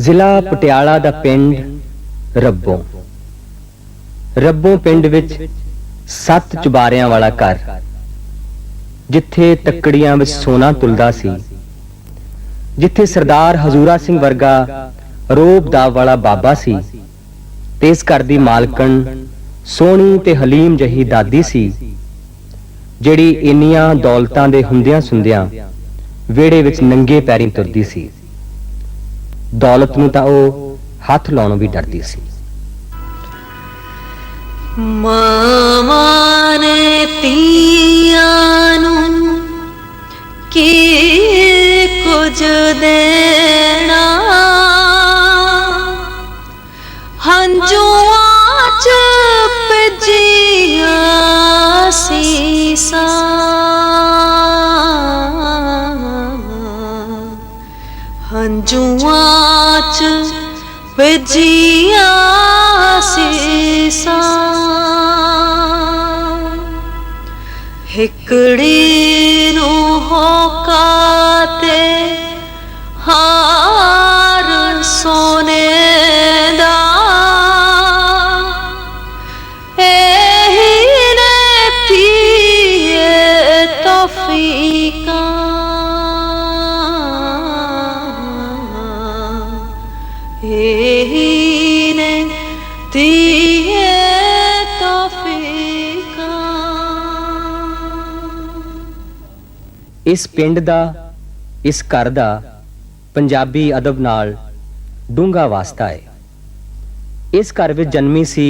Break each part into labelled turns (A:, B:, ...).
A: ਜ਼ਿਲ੍ਹਾ ਪਟਿਆਲਾ ਦਾ ਪਿੰਡ ਰੱਬੋਂ। ਰੱਬੋਂ ਪਿੰਡ ਵਿੱਚ 7 ਚੁਬਾਰਿਆਂ ਵਾਲਾ ਘਰ, ਜਿੱਥੇ ਤੱਕੜੀਆਂ ਵਿੱਚ ਸੋਨਾ ਤੁਲਦਾ ਸੀ, ਜਿੱਥੇ ਸਰਦਾਰ ਹਜ਼ੂਰਾ ਸਿੰਘ ਵਰਗਾ ਰੋਬ ਦਾਵ ਵਾਲਾ ਬਾਬਾ ਸੀ, ਤੇ ਇਸ ਘਰ ਦੀ ਮਾਲਕਣ ਸੋਹਣੀ ਤੇ ਹਲੀਮ ਜਹੀ ਦਾਦੀ ਸੀ, ਜਿਹੜੀ ਇੰਨੀਆਂ ਦੌਲਤਾਂ ਦੇ ਹੁੰਦਿਆਂ ਸੁੰਦਿਆਂ ਵਿਹੜੇ ਵਿੱਚ ਨੰਗੇ ਪੈਰੀਂ ਤੁਰਦੀ ਸੀ। ਦੌਲਤ ਨੂੰ ਤਾਂ ਉਹ ਹੱਥ ਲਾਉਣੋਂ ਵੀ ਡਰਦੀ ਸੀ।
B: ਮਾਵਾਂ ਨੇ ਧੀਆਂ ਨੂੰ ਕੀ ਕੁਝ ਦੇਣਾ, ਹੰਝੂਆਂ ਚ ਭਿੱਜੀਆਂ ਸੀਸਾਂ, ਹੰਝੂਆਂ ਚ ਭਿੱਜੀਆਂ ਸੀਸਾਂ। ਹਿਕੜੀ ਨੂੰ ਹੋਕਾ ਤੇ ਹਾਰ ਸੋਨੇ ਦਾ, ਇਹੀ ਨੇ ਧੀਏ ਤੌਫੀਕਾਂ, ਇਹੀ ਨੇ ਧੀਏ ਤੌਫੀਕਾਂ।
A: ਇਸ ਪਿੰਡ ਦਾ, ਇਸ ਘਰ ਦਾ ਪੰਜਾਬੀ ਅਦਬ ਨਾਲ ਡੂੰਘਾ ਵਾਸਤਾ ਹੈ। ਇਸ ਘਰ ਵਿੱਚ ਜਨਮੀ ਸੀ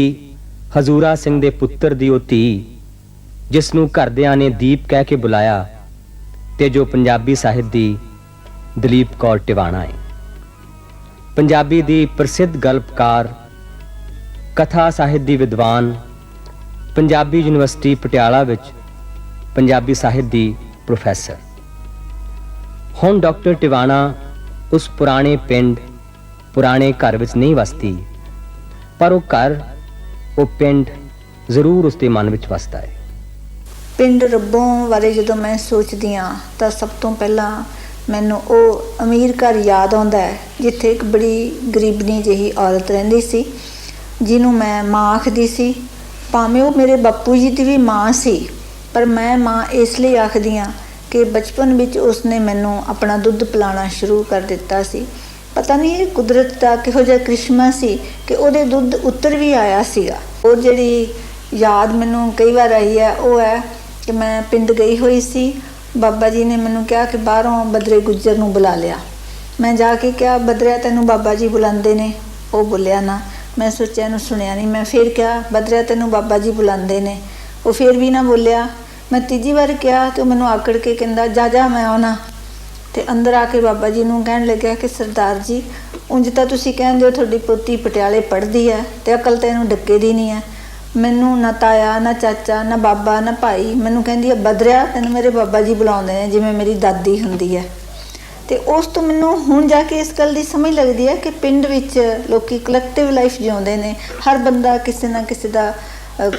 A: ਹਜ਼ੂਰਾ ਸਿੰਘ ਦੇ ਪੁੱਤਰ ਦੀ ਉਹ ਧੀ, ਜਿਸ ਨੂੰ ਘਰਦਿਆਂ ਨੇ ਦੀਪ ਕਹਿ ਕੇ ਬੁਲਾਇਆ, ਤੇ ਜੋ ਪੰਜਾਬੀ ਸਾਹਿਤ ਦੀ ਦਲੀਪ ਕੌਰ ਟਿਵਾਣਾ ਹੈ। ਪੰਜਾਬੀ ਦੀ ਪ੍ਰਸਿੱਧ ਗਲਪਕਾਰ, ਕਥਾ ਸਾਹਿਤ ਦੀ ਵਿਦਵਾਨ, ਪੰਜਾਬੀ ਯੂਨੀਵਰਸਿਟੀ ਪਟਿਆਲਾ ਵਿੱਚ ਪੰਜਾਬੀ ਸਾਹਿਤ ਦੀ ਪ੍ਰੋਫੈਸਰ। ਹੁਣ ਡਾਕਟਰ ਟਿਵਾਣਾ ਉਸ ਪੁਰਾਣੇ ਪਿੰਡ, ਪੁਰਾਣੇ ਘਰ ਵਿੱਚ ਨਹੀਂ ਵਸਦੀ, ਪਰ ਉਹ ਘਰ, ਉਹ ਪਿੰਡ ਜ਼ਰੂਰ ਉਸਦੇ ਮਨ ਵਿੱਚ ਵਸਦਾ ਹੈ।
C: ਪਿੰਡ ਰੱਬੋਂ ਬਾਰੇ ਜਦੋਂ ਮੈਂ ਸੋਚਦੀ ਹਾਂ ਤਾਂ ਸਭ ਤੋਂ ਪਹਿਲਾਂ ਮੈਨੂੰ ਉਹ ਅਮੀਰ ਘਰ ਯਾਦ ਆਉਂਦਾ ਹੈ, ਜਿੱਥੇ ਇੱਕ ਬੜੀ ਗਰੀਬਣੀ ਜਿਹੀ ਔਰਤ ਰਹਿੰਦੀ ਸੀ, ਜਿਹਨੂੰ ਮੈਂ ਮਾਂ ਆਖਦੀ ਸੀ। ਭਾਵੇਂ ਉਹ ਮੇਰੇ ਬਾਪੂ ਜੀ ਦੀ ਵੀ ਮਾਂ ਸੀ, ਪਰ ਮੈਂ ਮਾਂ ਇਸ ਲਈ ਆਖਦੀ ਹਾਂ ਕਿ ਬਚਪਨ ਵਿੱਚ ਉਸਨੇ ਮੈਨੂੰ ਆਪਣਾ ਦੁੱਧ ਪਿਲਾਉਣਾ ਸ਼ੁਰੂ ਕਰ ਦਿੱਤਾ ਸੀ। ਪਤਾ ਨਹੀਂ ਇਹ ਕੁਦਰਤ ਦਾ ਕਿਹੋ ਜਿਹਾ ਕ੍ਰਿਸ਼ਮਾ ਸੀ ਕਿ ਉਹਦੇ ਦੁੱਧ ਉੱਤਰ ਵੀ ਆਇਆ ਸੀਗਾ। ਉਹ ਜਿਹੜੀ ਯਾਦ ਮੈਨੂੰ ਕਈ ਵਾਰ ਆਈ ਹੈ, ਉਹ ਹੈ ਕਿ ਮੈਂ ਪਿੰਡ ਗਈ ਹੋਈ ਸੀ। ਬਾਬਾ ਜੀ ਨੇ ਮੈਨੂੰ ਕਿਹਾ ਕਿ ਬਾਹਰੋਂ ਬਦਰੇ ਗੁੱਜਰ ਨੂੰ ਬੁਲਾ ਲਿਆ। ਮੈਂ ਜਾ ਕੇ ਕਿਹਾ, ਬਦਰਿਆ ਤੈਨੂੰ ਬਾਬਾ ਜੀ ਬੁਲਾਉਂਦੇ ਨੇ। ਉਹ ਬੋਲਿਆ ਨਾ। ਮੈਂ ਸੋਚਿਆ ਇਹਨੂੰ ਸੁਣਿਆ ਨਹੀਂ। ਮੈਂ ਫਿਰ ਕਿਹਾ, ਬਦਰਿਆ ਤੈਨੂੰ ਬਾਬਾ ਜੀ ਬੁਲਾਉਂਦੇ ਨੇ। ਉਹ ਫਿਰ ਵੀ ਨਾ ਬੋਲਿਆ। ਮੈਂ ਤੀਜੀ ਵਾਰ ਕਿਹਾ ਤੇ ਉਹ ਮੈਨੂੰ ਆਕੜ ਕੇ ਕਹਿੰਦਾ, ਜਾ ਜਾ ਮੈਂ ਆਉਣਾ। ਤੇ ਅੰਦਰ ਆ ਕੇ ਬਾਬਾ ਜੀ ਨੂੰ ਕਹਿਣ ਲੱਗਿਆ ਕਿ ਸਰਦਾਰ ਜੀ, ਉਂਝ ਤਾਂ ਤੁਸੀਂ ਕਹਿੰਦੇ ਹੋ ਤੁਹਾਡੀ ਪੋਤੀ ਪਟਿਆਲੇ ਪੜ੍ਹਦੀ ਹੈ ਤੇ ਅਕਲ ਤਾਂ ਇਹਨੂੰ ਡੱਕੇ ਦੀ ਨਹੀਂ ਹੈ। ਮੈਨੂੰ ਨਾ ਤਾਇਆ, ਨਾ ਚਾਚਾ, ਨਾ ਬਾਬਾ, ਨਾ ਭਾਈ, ਮੈਨੂੰ ਕਹਿੰਦੀ ਹੈ, ਬਦਰਿਆ ਤੈਨੂੰ ਮੇਰੇ ਬਾਬਾ ਜੀ ਬੁਲਾਉਂਦੇ ਨੇ, ਜਿਵੇਂ ਮੇਰੀ ਦਾਦੀ ਹੁੰਦੀ ਹੈ। ਤੇ ਉਸ ਤੋਂ ਮੈਨੂੰ ਹੁਣ ਜਾ ਕੇ ਇਸ ਗੱਲ ਦੀ ਸਮਝ ਲੱਗਦੀ ਹੈ ਕਿ ਪਿੰਡ ਵਿੱਚ ਲੋਕੀ ਕਲੈਕਟਿਵ ਲਾਈਫ ਜਿਉਂਦੇ ਨੇ। ਹਰ ਬੰਦਾ ਕਿਸੇ ਨਾ ਕਿਸੇ ਦਾ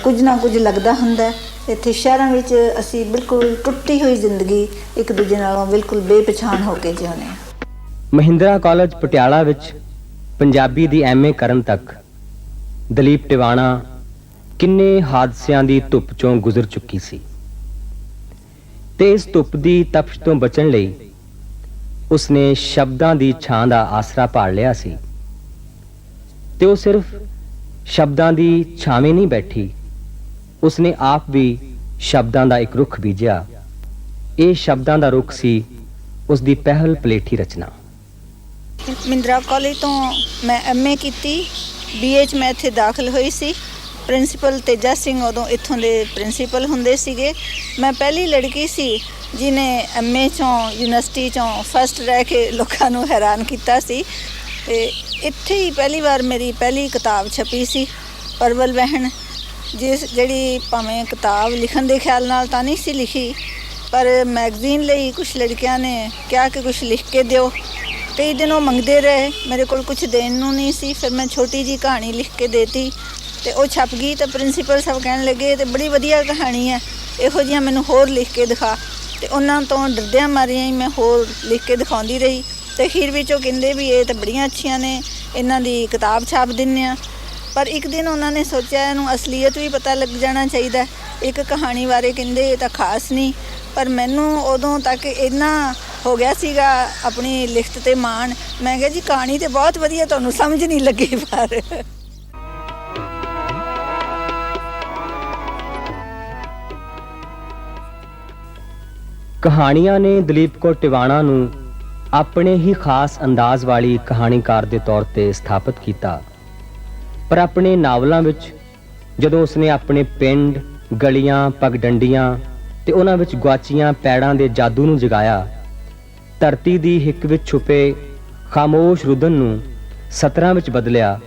C: ਕੁਝ ਨਾ ਕੁਝ ਲੱਗਦਾ ਹੁੰਦਾ। ਇੱਥੇ ਸ਼ਹਿਰਾਂ ਵਿੱਚ ਅਸੀਂ ਬਿਲਕੁਲ ਟੁੱਟੀ ਹੋਈ ਜ਼ਿੰਦਗੀ ਇੱਕ ਦੂਜੇ ਨਾਲੋਂ ਬਿਲਕੁਲ ਬੇਪਛਾਣ ਹੋ ਕੇ ਜਿਉਂਦੇ ਹਾਂ।
A: ਮਹਿੰਦਰਾ ਕਾਲਜ ਪਟਿਆਲਾ ਵਿੱਚ ਪੰਜਾਬੀ ਦੀ MA ਕਰਨ ਤੱਕ ਦਲੀਪ ਟਿਵਾਣਾ ਕਿੰਨੇ ਹਾਦਸਿਆਂ ਦੀ ਧੁੱਪ ਚੋਂ ਗੁਜ਼ਰ ਚੁੱਕੀ ਸੀ, ਤੇ ਇਸ ਧੁੱਪ ਦੀ ਤਪਸ਼ ਤੋਂ ਬਚਣ ਲਈ ਉਸਨੇ ਸ਼ਬਦਾਂ ਦੀ ਛਾਂ ਦਾ ਆਸਰਾ ਭਾਲ ਲਿਆ ਸੀ। ਤੇ ਉਹ ਸਿਰਫ ਸ਼ਬਦਾਂ ਦੀ ਛਾਵੇਂ ਨਹੀਂ ਬੈਠੀ, ਉਸਨੇ ਆਪ ਵੀ ਸ਼ਬਦਾਂ ਦਾ ਇੱਕ ਰੁੱਖ ਬੀਜਿਆ। ਇਹ ਸ਼ਬਦਾਂ ਦਾ ਰੁੱਖ ਸੀ ਉਸਦੀ ਪਹਿਲ ਪਲੇਠੀ ਰਚਨਾ।
C: ਮਹਿੰਦਰਾ ਕਾਲਜ ਤੋਂ ਮੈਂ MA ਕੀਤੀ। BA 'ਚ ਮੈਂ ਇੱਥੇ ਦਾਖਲ ਹੋਈ ਸੀ। ਪ੍ਰਿੰਸੀਪਲ ਤੇਜਾ ਸਿੰਘ ਉਦੋਂ ਇੱਥੋਂ ਦੇ ਪ੍ਰਿੰਸੀਪਲ ਹੁੰਦੇ ਸੀਗੇ। ਮੈਂ ਪਹਿਲੀ ਲੜਕੀ ਸੀ ਜਿਹਨੇ MA 'ਚੋਂ ਯੂਨੀਵਰਸਿਟੀ 'ਚੋਂ ਫਸਟ ਰਹਿ ਕੇ ਲੋਕਾਂ ਨੂੰ ਹੈਰਾਨ ਕੀਤਾ ਸੀ। ਤੇ ਇੱਥੇ ਹੀ ਪਹਿਲੀ ਵਾਰ ਮੇਰੀ ਪਹਿਲੀ ਕਿਤਾਬ ਛਪੀ ਸੀ, ਪਰਵਲ ਵਹਿਣ, ਜਿਹੜੀ ਭਾਵੇਂ ਕਿਤਾਬ ਲਿਖਣ ਦੇ ਖਿਆਲ ਨਾਲ ਤਾਂ ਨਹੀਂ ਸੀ ਲਿਖੀ, ਪਰ ਮੈਗਜ਼ੀਨ ਲਈ ਕੁਛ ਲੜਕਿਆਂ ਨੇ ਕਿਹਾ ਕਿ ਕੁਛ ਲਿਖ ਕੇ ਦਿਓ। ਕਈ ਦਿਨ ਉਹ ਮੰਗਦੇ ਰਹੇ, ਮੇਰੇ ਕੋਲ ਕੁਛ ਦੇਣ ਨੂੰ ਨਹੀਂ ਸੀ। ਫਿਰ ਮੈਂ ਛੋਟੀ ਜਿਹੀ ਕਹਾਣੀ ਲਿਖ ਕੇ ਦੇਤੀ ਤੇ ਉਹ ਛਪ ਗਈ। ਤਾਂ ਪ੍ਰਿੰਸੀਪਲ ਸਾਹਿਬ ਕਹਿਣ ਲੱਗੇ, ਤੇ ਬੜੀ ਵਧੀਆ ਕਹਾਣੀ ਹੈ, ਇਹੋ ਜਿਹੀਆਂ ਮੈਨੂੰ ਹੋਰ ਲਿਖ ਕੇ ਦਿਖਾ। ਤੇ ਉਹਨਾਂ ਤੋਂ ਡਰਦਿਆਂ ਮਾਰੀਆਂ ਹੀ ਮੈਂ ਹੋਰ ਲਿਖ ਕੇ ਦਿਖਾਉਂਦੀ ਰਹੀ। ਤੇ ਅਖੀਰ ਵਿੱਚ ਉਹ ਕਹਿੰਦੇ ਵੀ ਇਹ ਤਾਂ ਬੜੀਆਂ ਅੱਛੀਆਂ ਨੇ, ਇਹਨਾਂ ਦੀ ਕਿਤਾਬ ਛਾਪ ਦਿੰਦੇ ਆ। ਪਰ ਇੱਕ ਦਿਨ ਉਹਨਾਂ ਨੇ ਸੋਚਿਆ ਇਹਨੂੰ ਅਸਲੀਅਤ ਵੀ ਪਤਾ ਲੱਗ ਜਾਣਾ ਚਾਹੀਦਾ। ਇੱਕ ਕਹਾਣੀ ਬਾਰੇ ਕਹਿੰਦੇ ਇਹ ਤਾਂ ਖਾਸ ਨਹੀਂ, ਪਰ ਮੈਨੂੰ ਉਦੋਂ ਤੱਕ ਇੰਨਾ ਹੋ ਗਿਆ ਸੀਗਾ ਆਪਣੀ ਲਿਖਤ ਤੇ ਮਾਣ, ਮੈਂ ਕਿਹਾ ਜੀ ਕਹਾਣੀ ਤੇ ਬਹੁਤ ਵਧੀਆ, ਤੁਹਾਨੂੰ ਸਮਝ ਨਹੀਂ ਲੱਗੀ। ਪਰ
A: ਕਹਾਣੀਆਂ ਨੇ ਦਲੀਪ ਕੌਰ ਟਿਵਾਣਾ ਨੂੰ ਆਪਣੇ ਹੀ ਖਾਸ ਅੰਦਾਜ਼ ਵਾਲੀ ਕਹਾਣੀਕਾਰ ਦੇ ਤੌਰ ਤੇ ਸਥਾਪਿਤ ਕੀਤਾ। ਪਰ ਆਪਣੇ ਨਾਵਲਾਂ ਵਿੱਚ ਜਦੋਂ ਉਸਨੇ ਆਪਣੇ ਪਿੰਡ, ਗਲੀਆਂ, ਪਗਡੰਡੀਆਂ ਤੇ ਉਹਨਾਂ ਵਿੱਚ ਗੁਆਚੀਆਂ ਪੈੜਾਂ ਦੇ ਜਾਦੂ ਨੂੰ ਜਗਾਇਆ, ਧਰਤੀ ਦੀ ਹਿੱਕ ਵਿੱਚ ਛੁਪੇ ਖਾਮੋਸ਼ ਰੁਦਨ ਨੂੰ ਸਤਰਾਂ ਵਿੱਚ ਬਦਲਿਆ,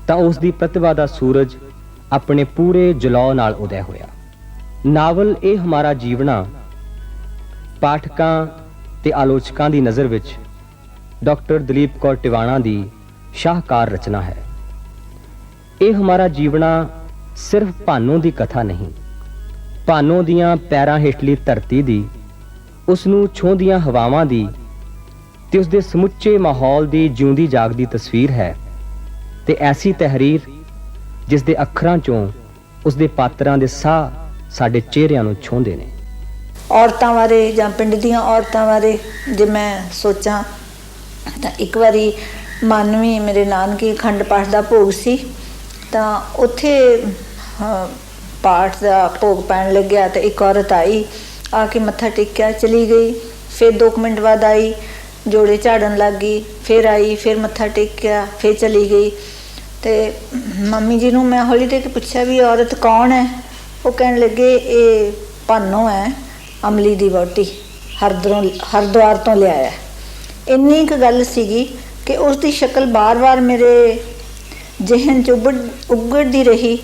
A: ਤਾਂ ਉਸ ਦੀ ਪ੍ਰਤਿਭਾ ਦਾ ਸੂਰਜ ਆਪਣੇ ਪੂਰੇ ਜਲਾਅ ਨਾਲ ਉਦੈ ਹੋਇਆ। ਨਾਵਲ ਇਹ ਹਮਾਰਾ ਜੀਵਣਾ ਪਾਠਕਾਂ ਤੇ ਆਲੋਚਕਾਂ ਦੀ ਨਜ਼ਰ ਵਿੱਚ ਡਾਕਟਰ ਦਲੀਪ ਕੌਰ ਟਿਵਾਣਾ ਦੀ ਸ਼ਾਹਕਾਰ ਰਚਨਾ ਹੈ। ਇਹ ਹਮਾਰਾ ਜੀਵਣਾ ਸਿਰਫ ਭਾਨੋ ਦੀ ਕਥਾ ਨਹੀਂ, ਭਾਨੋ ਦੀਆਂ ਪੈਰਾਂ ਹੇਠਲੀ ਧਰਤੀ ਦੀ, ਉਸ ਨੂੰ ਛੂੰਹਦੀਆਂ ਹਵਾਵਾਂ ਦੀ ਤੇ ਉਸ ਦੇ ਸਮੁੱਚੇ ਮਾਹੌਲ ਦੀ ਜਿਉਂਦੀ ਜਾਗਦੀ ਤਸਵੀਰ ਹੈ। ਤੇ ਐਸੀ ਤਹਿਰੀਰ ਜਿਸ ਦੇ ਅੱਖਰਾਂ ਚੋਂ ਉਸ ਦੇ ਪਾਤਰਾਂ ਦੇ ਸਾਹ ਸਾਡੇ ਚਿਹਰਿਆਂ ਨੂੰ ਛੂੰਹਦੇ ਨੇ।
C: ਔਰਤਾਂ ਬਾਰੇ ਜਾਂ ਪਿੰਡ ਦੀਆਂ ਔਰਤਾਂ ਬਾਰੇ ਜੇ ਮੈਂ ਸੋਚਾਂ ਤਾਂ ਇੱਕ ਵਾਰੀ ਮਾਨਵੀ ਮੇਰੇ ਨਾਨਕੇ ਅਖੰਡ ਪਾਠ ਦਾ ਭੋਗ ਸੀ, ਤਾਂ ਉੱਥੇ ਪਾਠ ਦਾ ਭੋਗ ਪੈਣ ਲੱਗਿਆ ਤੇ ਇੱਕ ਔਰਤ ਆਈ, ਆ ਕੇ ਮੱਥਾ ਟੇਕਿਆ ਚਲੀ ਗਈ। ਫਿਰ 2 ਮਿੰਟ ਬਾਅਦ ਆਈ, ਜੋੜੇ ਝਾੜਨ ਲੱਗ ਗਈ, ਫਿਰ ਆਈ, ਫਿਰ ਮੱਥਾ ਟੇਕਿਆ, ਫਿਰ ਚਲੀ ਗਈ। ਤੇ ਮੰਮੀ ਜੀ ਨੂੰ ਮੈਂ ਹੌਲੀ ਦੇ ਕੇ ਪੁੱਛਿਆ ਵੀ ਔਰਤ ਕੌਣ ਹੈ? ਉਹ ਕਹਿਣ ਲੱਗੇ ਇਹ ਭਾਨੋ ਹੈ, ਅਮਲੀ ਦੀ ਵਹੁਟੀ, ਹਰਿਦੁਆਰ ਤੋਂ ਲਿਆਇਆ। ਇੰਨੀ ਕੁ ਗੱਲ ਸੀਗੀ ਕਿ ਉਸ ਦੀ ਸ਼ਕਲ ਬਾਰ-ਬਾਰ ਮੇਰੇ ਜ਼ਿਹਨ 'ਚ ਉਗੜਦੀ ਰਹੀ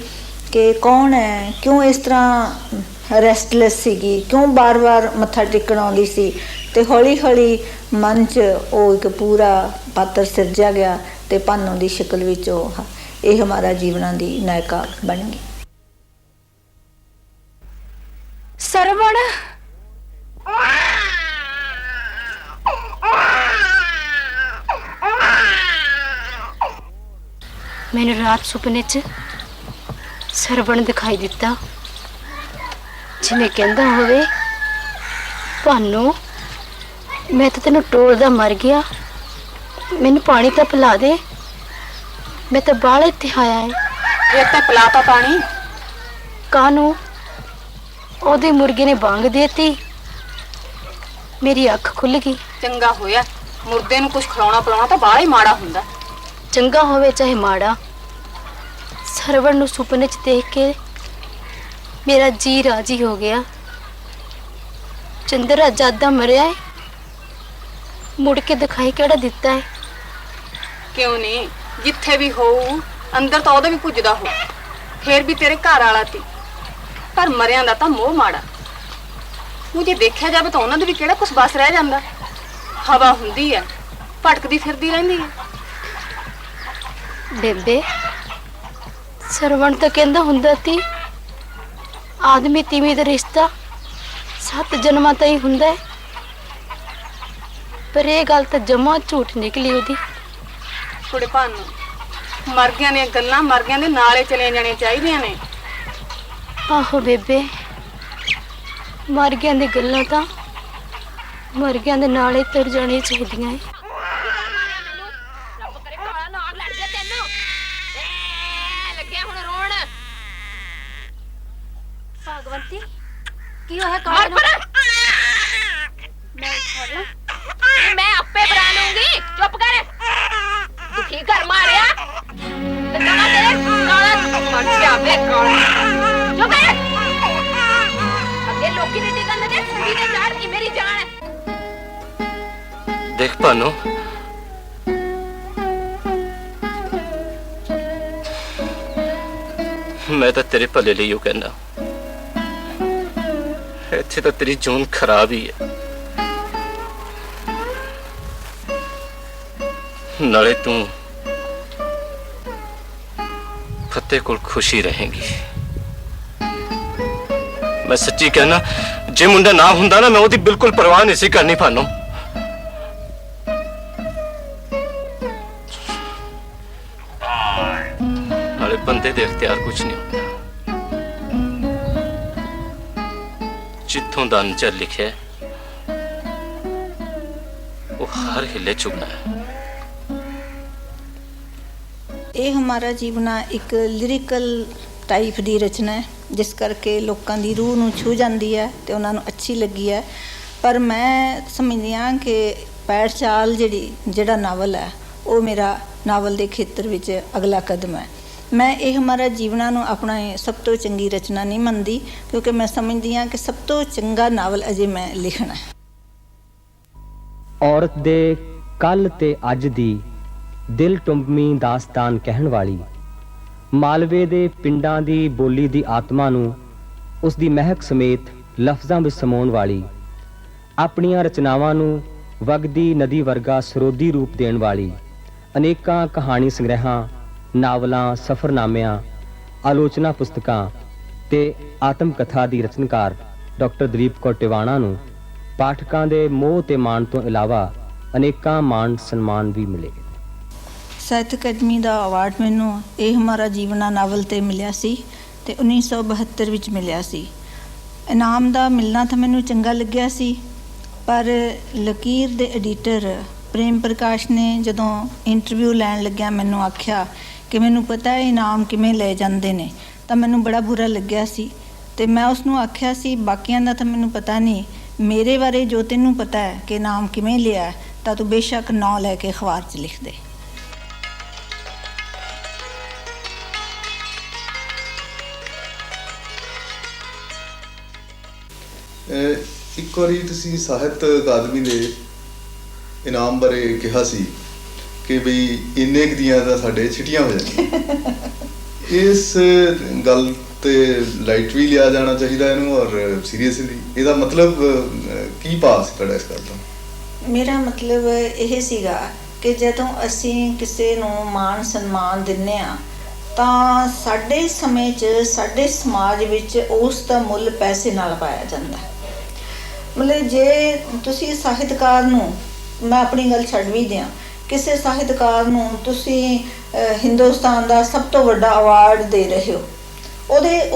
C: ਕਿ ਕੌਣ ਹੈ, ਕਿਉਂ ਇਸ ਤਰ੍ਹਾਂ ਰੈਸਟਲੈਸ ਸੀਗੀ, ਕਿਉਂ ਬਾਰ-ਬਾਰ ਮੱਥਾ ਟੇਕਣ ਆਉਂਦੀ ਸੀ। ਤੇ ਹੌਲੀ-ਹੌਲੀ ਮਨ 'ਚ ਉਹ ਇੱਕ ਪੂਰਾ ਪਾਤਰ ਸਿਰਜਿਆ ਗਿਆ ਤੇ ਭਾਨੋ ਦੀ ਸ਼ਕਲ ਵਿੱਚ ਉਹ ਇਹ ਹਮਾਰਾ ਜੀਵਨਾਂ ਦੀ ਨਾਇਕਾ ਬਣ ਗਈ।
D: ਸਰਵਣ ਮੈਨੂੰ ਰਾਤ ਸੁਪਨੇ 'ਚ ਸਰਵਣ ਦਿਖਾਈ ਦਿੱਤਾ, ਜਿਵੇਂ ਕਹਿੰਦਾ ਹੋਵੇ ਭਾਨੋ ਮੈਂ ਤਾਂ ਤੈਨੂੰ ਟੋਲਦਾ ਮਰ ਗਿਆ, ਮੈਨੂੰ ਪਾਣੀ ਤਾਂ ਪਿਲਾ ਦੇ, ਮੈਂ ਤਾਂ ਬਾਹਲੇ ਇੱਥੇ ਆਇਆ ਹੈ।
E: ਇਹ ਤਾਂ ਪਿਲਾਤਾ ਪਾਣੀ
D: ਕਾਹਨੂੰ? ਉਹਦੇ ਮੁਰਗੇ ਨੇ ਵਾਂਗ ਦੇਤੀ, ਮੇਰੀ ਅੱਖ ਖੁੱਲ ਗਈ।
E: ਚੰਗਾ ਹੋਇਆ, ਮੁਰਦੇ ਨੂੰ ਕੁਝ ਖਿਲਾਉਣਾ ਪਿਲਾਉਣਾ ਤਾਂ ਬਾਹਲਾ ਹੀ ਮਾੜਾ ਹੁੰਦਾ।
D: ਚੰਗਾ ਹੋਵੇ ਚਾਹੇ ਮਾੜਾ, ਸਰਵਣ ਨੂੰ ਸੁਪਨੇ 'ਚ ਦੇਖ ਕੇ ਮੇਰਾ ਜੀ ਰਾਜੀ ਹੋ ਗਿਆ। ਚੰਦਰਾ ਜਾਦਾ ਮਰਿਆ ਹੈ, ਮੁੜ ਕੇ ਦਿਖਾਈ ਕਿਹੜਾ ਦਿੱਤਾ ਹੈ?
E: ਕਿਉਂ ਨਹੀਂ, ਜਿੱਥੇ ਵੀ ਹੋਊ ਅੰਦਰ ਤਾਂ ਉਹਦੇ ਵੀ ਪੁੱਜਦਾ ਹੋ, ਫੇਰ ਵੀ ਤੇਰੇ ਘਰ ਵਾਲਾ ਤੀ, ਪਰ ਮਰਿਆਂ ਦਾ ਤਾਂ ਮੋਹ ਮਾੜਾ। ਉਹ ਜੇ ਦੇਖਿਆ ਜਾਵੇ ਤਾਂ ਉਹਨਾਂ ਦੇ ਵੀ ਕਿਹੜਾ ਕੁਛ ਬਸ ਰਹਿ ਜਾਂਦਾ, ਹਵਾ ਹੁੰਦੀ ਹੈ, ਭਟਕਦੀ ਫਿਰਦੀ ਰਹਿੰਦੀ ਹੈ।
D: ਬੇਬੇ ਸਰਵਣ ਤਾਂ ਕਹਿੰਦਾ ਹੁੰਦਾ ਸੀ ਆਦਮੀ ਤੀਵੀਂ ਦਾ ਰਿਸ਼ਤਾ 7 ਜਨਮਾਂ ਤਾਂ ਹੀ ਹੁੰਦਾ ਹੈ, ਪਰ ਇਹ ਗੱਲ ਤਾਂ ਜਮਾਂ ਝੂਠ ਨਿਕਲੀ ਉਹਦੀ।
E: ਥੋੜੇ ਭਾਨੂੰ, ਮਰ ਗਿਆਂ ਦੀਆਂ ਗੱਲਾਂ ਮਰ ਗਿਆਂ ਦੇ ਨਾਲੇ ਚਲੇ ਜਾਣੀਆਂ ਚਾਹੀਦੀਆਂ ਨੇ।
D: ਆਹੋ ਬੇਬੇ, ਮਰ ਗਿਆਂ ਦੀ ਗੱਲਾਂ ਤਾਂ ਮਰ ਗਿਆਂ ਦੇ ਨਾਲੇ ਤੁਰ ਜਾਣੀਆਂ ਚਾਹੀਦੀਆਂ ਹੈ। ਭਗਵੰਤੀ ਕੀ ਹੋਇਆ? ਕਾਲ ਨੂੰ
F: मैं आपे बना लूंगी, चुप कर। दुखी घर मारिया लगाना दे काला मर जावे काला, चुप कर। अगे लोकी ने टिकन दे सीधी ने झाड़ की मेरी जान है।
G: देख भानु, मैं तो तेरे भले लिए कहना, इत्थे तो तेरी जून खराब ही है। नाले तू फतेह कोल खुशी रहेगी। मैं सच्ची कहना, जे मुंडा ना हुंदा ना मैं ओदी बिल्कुल परवाह नहीं सी करनी भानु। ਬੰਦੇ ਦੇ ਇਖਤਿਆਰ ਕੁਝ ਨਹੀਂ ਹੁੰਦਾ। ਜਿੱਥੋਂ ਦਾ ਅੰਜਰ ਲਿਖਿਆ ਉਹ ਹਰ ਹਿੱਲੇ ਚੁਗਣਾ ਹੈ।
C: ਇਹ ਹਮਾਰਾ ਜੀਵਨਾ ਇੱਕ ਲਿਰਿਕਲ ਟਾਈਪ ਦੀ ਰਚਨਾ ਹੈ, ਜਿਸ ਕਰਕੇ ਲੋਕਾਂ ਦੀ ਰੂਹ ਨੂੰ ਛੂ ਜਾਂਦੀ ਹੈ ਤੇ ਉਹਨਾਂ ਨੂੰ ਅੱਛੀ ਲੱਗੀ ਹੈ। ਪਰ ਮੈਂ ਸਮਝਦੀ ਹਾਂ ਕਿ ਪੈੜ ਚਾਲ ਜਿਹੜਾ ਨਾਵਲ ਹੈ ਉਹ ਮੇਰਾ ਨਾਵਲ ਦੇ ਖੇਤਰ ਵਿੱਚ ਅਗਲਾ ਕਦਮ ਹੈ। ਮੈਂ ਇਹ ਹਮਾਰਾ ਜੀਵਨਾ ਨੂੰ ਆਪਣਾ ਸਭ ਤੋਂ ਚੰਗੀ ਰਚਨਾ ਨਹੀਂ ਮੰਨਦੀ, ਕਿਉਂਕਿ ਮੈਂ ਸਮਝਦੀ ਹਾਂ ਕਿ ਸਭ ਤੋਂ ਚੰਗਾ ਨਾਵਲ ਅਜੇ ਮੈਂ ਲਿਖਣਾ ਹੈ।
A: ਔਰਤ ਦੇ ਕੱਲ ਤੇ ਅੱਜ ਦੀ ਦਿਲ ਟੁੰਬਵੀਂ ਦਾਸਤਾਨ ਕਹਿਣ ਵਾਲੀ, ਮਾਲਵੇ ਦੇ ਪਿੰਡਾਂ ਦੀ ਬੋਲੀ ਦੀ ਆਤਮਾ ਨੂੰ ਉਸ ਦੀ ਮਹਿਕ ਸਮੇਤ ਲਫ਼ਜ਼ਾਂ ਵਿੱਚ ਸਮਾਉਣ ਵਾਲੀ, ਆਪਣੀਆਂ ਰਚਨਾਵਾਂ ਨੂੰ ਵਗਦੀ ਨਦੀ ਵਰਗਾ ਸਰੋਦੀ ਰੂਪ ਦੇਣ ਵਾਲੀ, ਅਨੇਕਾਂ ਕਹਾਣੀ ਸੰਗ੍ਰਹਿਾਂ, ਨਾਵਲਾਂ, ਸਫ਼ਰਨਾਮਿਆਂ, ਆਲੋਚਨਾ ਪੁਸਤਕਾਂ ਤੇ ਆਤਮ ਕਥਾ ਦੀ ਰਚਨਕਾਰ ਡਾਕਟਰ ਦਲੀਪ ਕੌਰ ਟਿਵਾਣਾ ਨੂੰ ਪਾਠਕਾਂ ਦੇ ਮੋਹ ਤੇ ਮਾਣ ਤੋਂ ਇਲਾਵਾ ਅਨੇਕਾਂ ਮਾਣ ਸਨਮਾਨ ਵੀ ਮਿਲੇ।
C: ਸਾਹਿਤ ਅਕੈਡਮੀ ਦਾ ਅਵਾਰਡ ਮੈਨੂੰ ਇਹ ਹਮਾਰਾ ਜੀਵਨਾ ਨਾਵਲ 'ਤੇ ਮਿਲਿਆ ਸੀ ਤੇ 1972 ਵਿੱਚ ਮਿਲਿਆ ਸੀ। ਇਨਾਮ ਦਾ ਮਿਲਣਾ ਤਾਂ ਮੈਨੂੰ ਚੰਗਾ ਲੱਗਿਆ ਸੀ, ਪਰ ਲਕੀਰ ਦੇ ਐਡੀਟਰ ਪ੍ਰੇਮ ਪ੍ਰਕਾਸ਼ ਨੇ ਜਦੋਂ ਇੰਟਰਵਿਊ ਲੈਣ ਲੱਗਿਆ ਮੈਨੂੰ ਆਖਿਆ ਕਿ ਮੈਨੂੰ ਪਤਾ ਹੈ ਇਨਾਮ ਕਿਵੇਂ ਲਏ ਜਾਂਦੇ ਨੇ, ਤਾਂ ਮੈਨੂੰ ਬੜਾ ਬੁਰਾ ਲੱਗਿਆ ਸੀ। ਤੇ ਮੈਂ ਉਸ ਨੂੰ ਆਖਿਆ ਸੀ, ਬਾਕੀਆਂ ਦਾ ਤਾਂ ਮੈਨੂੰ ਪਤਾ ਨਹੀਂ, ਮੇਰੇ ਬਾਰੇ ਜੋ ਤੈਨੂੰ ਪਤਾ ਹੈ ਕਿ ਇਨਾਮ ਕਿਵੇਂ ਲਿਆ ਤਾਂ ਤੂੰ ਬੇਸ਼ੱਕ ਨਾਂ ਲੈ ਕੇ ਅਖਬਾਰ 'ਚ ਲਿਖ ਦੇ।
H: ਇੱਕ ਵਾਰੀ ਤੁਸੀਂ ਸਾਹਿਤ ਅਕਾਦਮੀ ਦੇ ਇਨਾਮ ਬਾਰੇ ਕਿਹਾ ਸੀ ਕਿ ਬਈ ਇੰਨੇ ਕੁ ਦੀਆਂ ਤਾਂ ਸਾਡੇ ਛਿੱਟੀਆਂ ਹੋ ਜਾਂਦੀਆਂ। ਇਸ ਗੱਲ ਤੇ ਲਾਈਟ ਵੀ ਲਿਆ ਜਾਣਾ ਚਾਹੀਦਾ ਇਹਨੂੰ, ਔਰ ਸੀਰੀਅਸਲੀ ਇਹਦਾ ਮਤਲਬ ਕੀ ਪਾਸ ਤੁਹਾਡਾ ਇਸ ਗੱਲ ਦਾ?
C: ਮੇਰਾ ਮਤਲਬ ਇਹ ਸੀਗਾ ਕਿ ਜਦੋਂ ਅਸੀਂ ਕਿਸੇ ਨੂੰ ਮਾਣ ਸਨਮਾਨ ਦਿੰਦੇ ਹਾਂ ਤਾਂ ਸਾਡੇ ਸਮੇਂ 'ਚ ਸਾਡੇ ਸਮਾਜ ਵਿੱਚ ਉਸ ਦਾ ਮੁੱਲ ਪੈਸੇ ਨਾਲ ਪਾਇਆ ਜਾਂਦਾ। ਮਤਲਬ ਜੇ ਤੁਸੀਂ ਸਾਹਿਤਕਾਰ ਨੂੰ, ਮੈਂ ਆਪਣੀ ਗੱਲ ਛੱਡ ਵੀ ਦਿਆਂ, ਕਿਸੇ ਸਾਹਿਤਕਾਰ ਨੂੰ ਤੁਸੀਂ ਹਿੰਦੁਸਤਾਨ ਦਾ ਸਭ ਤੋਂ ਵੱਡਾ ਅਵਾਰਡ ਦੇ ਰਹੇ ਹੋ,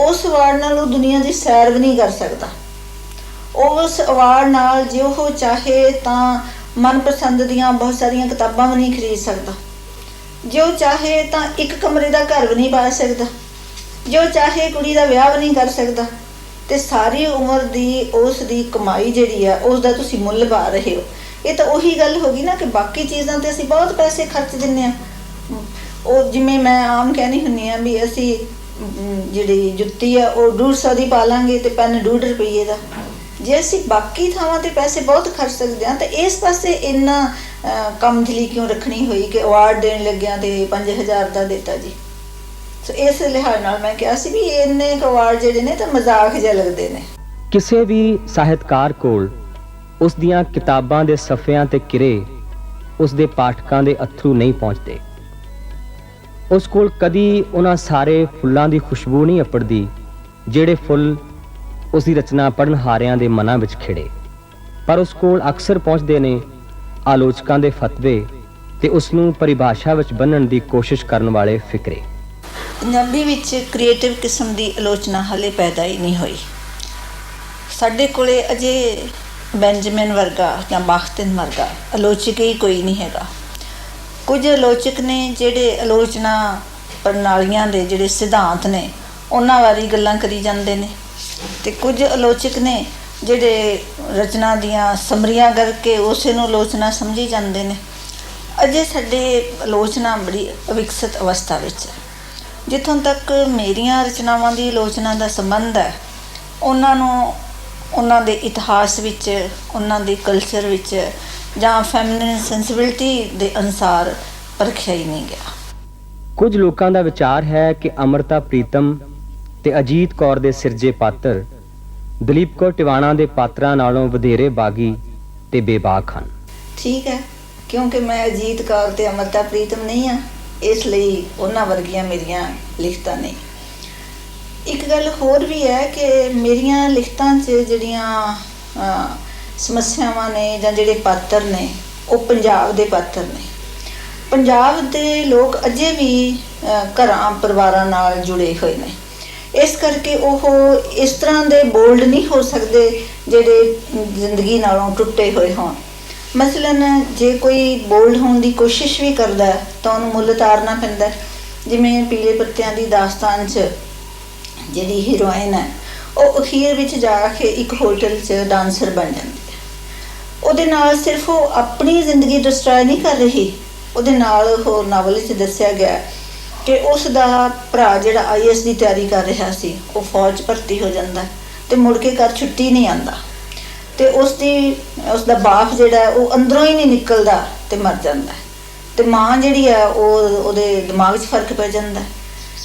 C: ਉਸ ਅਵਾਰਡ ਨਾਲ ਉਹ ਦੁਨੀਆ ਦੀ ਸੈਰ ਵੀ ਨਹੀਂ ਕਰ ਸਕਦਾ। ਉਸ ਅਵਾਰਡ ਨਾਲ ਜੇ ਉਹ ਚਾਹੇ ਤਾਂ ਮਨਪਸੰਦ ਦੀਆਂ ਬਹੁਤ ਸਾਰੀਆਂ ਕਿਤਾਬਾਂ ਵੀ ਨਹੀਂ ਖਰੀਦ ਸਕਦਾ, ਜੇ ਉਹ ਚਾਹੇ ਤਾਂ ਇੱਕ ਕਮਰੇ ਦਾ ਘਰ ਵੀ ਨਹੀਂ ਪਾ ਸਕਦਾ, ਜੇ ਉਹ ਚਾਹੇ ਕੁੜੀ ਦਾ ਵਿਆਹ ਵੀ ਨਹੀਂ ਕਰ ਸਕਦਾ। ਤੇ ਸਾਰੀ ਉਮਰ ਦੀ ਉਸ ਦੀ ਕਮਾਈ ਜਿਹੜੀ ਆ ਉਸ ਦਾ ਤੁਸੀਂ ਮੁੱਲ ਪਾ ਰਹੇ ਹੋ। ਇਹ ਤਾਂ ਉਹੀ ਗੱਲ ਹੋ ਗਈ ਨਾ ਕਿ ਬਾਕੀ ਚੀਜ਼ਾਂ ਤੇ ਅਸੀਂ ਬਹੁਤ ਪੈਸੇ ਖਰਚ ਦਿੰਦੇ ਹਾਂ। ਉਹ ਜਿਵੇਂ ਮੈਂ ਆਮ ਕਹਿਣੀ ਹੁੰਦੀ ਹਾਂ ਵੀ ਅਸੀਂ ਜਿਹੜੀ ਜੁੱਤੀ ਆ ਉਹ 150 ਦੀ ਪਾ ਲਾਂਗੇ ਤੇ ਪੈਨ 1.5 ਰੁਪਈਏ ਦਾ। ਜੇ ਅਸੀਂ ਬਾਕੀ ਥਾਵਾਂ ਤੇ ਪੈਸੇ ਬਹੁਤ ਖਰਚ ਸਕਦੇ ਹਾਂ ਤਾਂ ਇਸ ਪਾਸੇ ਇੰਨਾ ਕਮਜ਼ਲੀ ਕਿਉਂ ਰੱਖਣੀ ਹੋਈ ਕਿ ਅਵਾਰਡ ਦੇਣ ਲੱਗਿਆ ਤੇ 5000 ਦਾ ਦਿੱਤਾ ਜੀ। ਸੋ ਇਸ ਲਿਹਾਜ਼ ਨਾਲ ਮੈਂ ਕਿਹਾ ਸੀ ਵੀ ਇੰਨੇ ਅਵਾਰਡ ਜਿਹੜੇ ਨੇ ਤਾਂ ਮਜ਼ਾਕ ਜਿਹਾ ਲੱਗਦੇ ਨੇ।
A: ਕਿਸੇ ਵੀ ਸਾਹਿਤਕਾਰ ਕੋਲ ਉਸ ਦੀਆਂ ਕਿਤਾਬਾਂ ਦੇ ਸਫ਼ਿਆਂ ਤੇ ਕਿਰੇ ਉਸ ਦੇ ਪਾਠਕਾਂ ਦੇ ਅੱਥਰੂ ਨਹੀਂ ਪਹੁੰਚਦੇ। ਉਸ ਕੋਲ ਕਦੀ ਉਹਨਾਂ ਸਾਰੇ ਫੁੱਲਾਂ ਦੀ ਖੁਸ਼ਬੂ ਨਹੀਂ ਅੱਪੜਦੀ ਜਿਹੜੇ ਫੁੱਲ ਉਸ ਦੀ ਰਚਨਾ ਪੜ੍ਹਨ ਹਾਰਿਆਂ ਦੇ ਮਨਾਂ ਵਿੱਚ ਖਿੜੇ। ਪਰ ਉਸ ਕੋਲ ਅਕਸਰ ਪਹੁੰਚਦੇ ਨੇ ਆਲੋਚਕਾਂ ਦੇ ਫਤਵੇ ਤੇ ਉਸ ਨੂੰ ਪਰਿਭਾਸ਼ਾ ਵਿੱਚ ਬੰਨ੍ਹਣ ਦੀ ਕੋਸ਼ਿਸ਼ ਕਰਨ ਵਾਲੇ ਫਿਕਰੇ।
C: ਪੰਜਾਬੀ ਵਿੱਚ ਕ੍ਰੀਏਟਿਵ ਕਿਸਮ ਦੀ ਆਲੋਚਨਾ ਹਾਲੇ ਪੈਦਾ ਹੀ ਨਹੀਂ ਹੋਈ। ਸਾਡੇ ਕੋਲੇ ਅਜੇ ਬੈਂਜਾਮਿਨ ਵਰਗਾ ਜਾਂ ਬਾਖਤਿਨ ਵਰਗਾ ਆਲੋਚਕ ਹੀ ਕੋਈ ਨਹੀਂ ਹੈਗਾ। ਕੁਝ ਆਲੋਚਕ ਨੇ ਜਿਹੜੇ ਆਲੋਚਨਾ ਪ੍ਰਣਾਲੀਆਂ ਦੇ ਜਿਹੜੇ ਸਿਧਾਂਤ ਨੇ ਉਹਨਾਂ ਬਾਰੇ ਗੱਲਾਂ ਕਰੀ ਜਾਂਦੇ ਨੇ, ਤੇ ਕੁਝ ਆਲੋਚਕ ਨੇ ਜਿਹੜੇ ਰਚਨਾ ਦੀਆਂ ਸਮਰੀਆਂ ਕਰਕੇ ਉਸੇ ਨੂੰ ਆਲੋਚਨਾ ਸਮਝੀ ਜਾਂਦੇ ਨੇ। ਅਜੇ ਸਾਡੇ ਆਲੋਚਨਾ ਬੜੀ ਅਵਿਕਸਿਤ ਅਵਸਥਾ ਵਿੱਚ ਹੈ। ਜਿੱਥੋਂ ਤੱਕ ਮੇਰੀਆਂ ਰਚਨਾਵਾਂ ਦੀ ਆਲੋਚਨਾ ਦਾ ਸੰਬੰਧ ਹੈ, ਉਹਨਾਂ ਨੂੰ ਉਹਨਾਂ ਦੇ ਇਤਿਹਾਸ ਵਿੱਚ, ਉਹਨਾਂ ਦੇ ਕਲਚਰ ਵਿੱਚ ਜਾਂ ਫੈਮਿਨਿਨ ਸੈਂਸਿਬਿਲਿਟੀ ਦੇ ਅਨੁਸਾਰ ਪਰਖਿਆ ਹੀ ਨਹੀਂ ਗਿਆ।
A: ਕੁਝ ਲੋਕਾਂ ਦਾ ਵਿਚਾਰ ਹੈ ਕਿ ਅੰਮ੍ਰਿਤਾ ਪ੍ਰੀਤਮ ਤੇ ਅਜੀਤ ਕੌਰ ਦੇ ਸਿਰਜੇ ਪਾਤਰ ਦਲੀਪ ਕੌਰ ਟਿਵਾਣਾ ਦੇ ਪਾਤਰਾਂ ਨਾਲੋਂ ਵਧੇਰੇ ਬਾਗੀ ਤੇ ਬੇਬਾਕ ਹਨ।
C: ਠੀਕ ਹੈ, ਕਿਉਂਕਿ ਮੈਂ ਅਜੀਤ ਕੌਰ ਤੇ ਅੰਮ੍ਰਿਤਾ ਪ੍ਰੀਤਮ ਨਹੀਂ ਹਾਂ, ਇਸ ਲਈ ਉਹਨਾਂ ਵਰਗੀਆਂ ਮੇਰੀਆਂ ਲਿਖਤਾਂ ਨਹੀਂ। ਇੱਕ ਗੱਲ ਹੋਰ ਵੀ ਹੈ ਕਿ ਮੇਰੀਆਂ ਲਿਖਤਾਂ 'ਚ ਜਿਹੜੀਆਂ ਸਮੱਸਿਆਵਾਂ ਨੇ ਜਾਂ ਜਿਹੜੇ ਪਾਤਰ ਨੇ ਉਹ ਪੰਜਾਬ ਦੇ ਪਾਤਰ ਨੇ। ਪੰਜਾਬ ਦੇ ਲੋਕ ਅਜੇ ਵੀ ਘਰਾਂ ਪਰਿਵਾਰਾਂ ਨਾਲ ਜੁੜੇ ਹੋਏ ਨੇ। ਇਸ ਕਰਕੇ ਉਹ ਇਸ ਤਰ੍ਹਾਂ ਦੇ ਬੋਲਡ ਨਹੀਂ ਹੋ ਸਕਦੇ ਜਿਹੜੇ ਜ਼ਿੰਦਗੀ ਨਾਲੋਂ ਟੁੱਟੇ ਹੋਏ ਹੋਣ। ਮਸਲਨ ਜੇ ਕੋਈ ਬੋਲਡ ਹੋਣ ਦੀ ਕੋਸ਼ਿਸ਼ ਵੀ ਕਰਦਾ ਤਾਂ ਉਹਨੂੰ ਮੁੱਲ ਤਾਰਨਾ ਪੈਂਦਾ। ਜਿਵੇਂ ਪੀਲੇ ਪੱਤਿਆਂ ਦੀ ਦਾਸਤਾਨ 'ਚ ਜਿਹੜੀ ਹੀਰੋਇਨ ਹੈ ਉਹ ਅਖੀਰ ਵਿੱਚ ਜਾ ਕੇ ਇੱਕ ਹੋਟਲ 'ਚ ਡਾਂਸਰ ਬਣ ਜਾਂਦੀ ਹੈ। ਉਹਦੇ ਨਾਲ ਸਿਰਫ ਉਹ ਆਪਣੀ ਜ਼ਿੰਦਗੀ ਡਿਸਟਰੋਏ ਨਹੀਂ ਕਰ ਰਹੀ, ਉਹਦੇ ਨਾਲ ਉਹ ਨਾਵਲ ਵਿੱਚ ਦੱਸਿਆ ਗਿਆ ਕਿ ਉਸ ਦਾ ਭਰਾ ਜਿਹੜਾ IAS ਦੀ ਤਿਆਰੀ ਕਰ ਰਿਹਾ ਸੀ ਉਹ ਫੌਜ 'ਚ ਭਰਤੀ ਹੋ ਜਾਂਦਾ ਅਤੇ ਮੁੜ ਕੇ ਘਰ ਛੁੱਟੀ ਨਹੀਂ ਆਉਂਦਾ, ਅਤੇ ਉਸ ਦਾ ਬਾਪ ਜਿਹੜਾ ਉਹ ਅੰਦਰੋਂ ਹੀ ਨਹੀਂ ਨਿਕਲਦਾ ਅਤੇ ਮਰ ਜਾਂਦਾ, ਅਤੇ ਮਾਂ ਜਿਹੜੀ ਆ ਉਹਦੇ ਦਿਮਾਗ 'ਚ ਫਰਕ ਪੈ ਜਾਂਦਾ।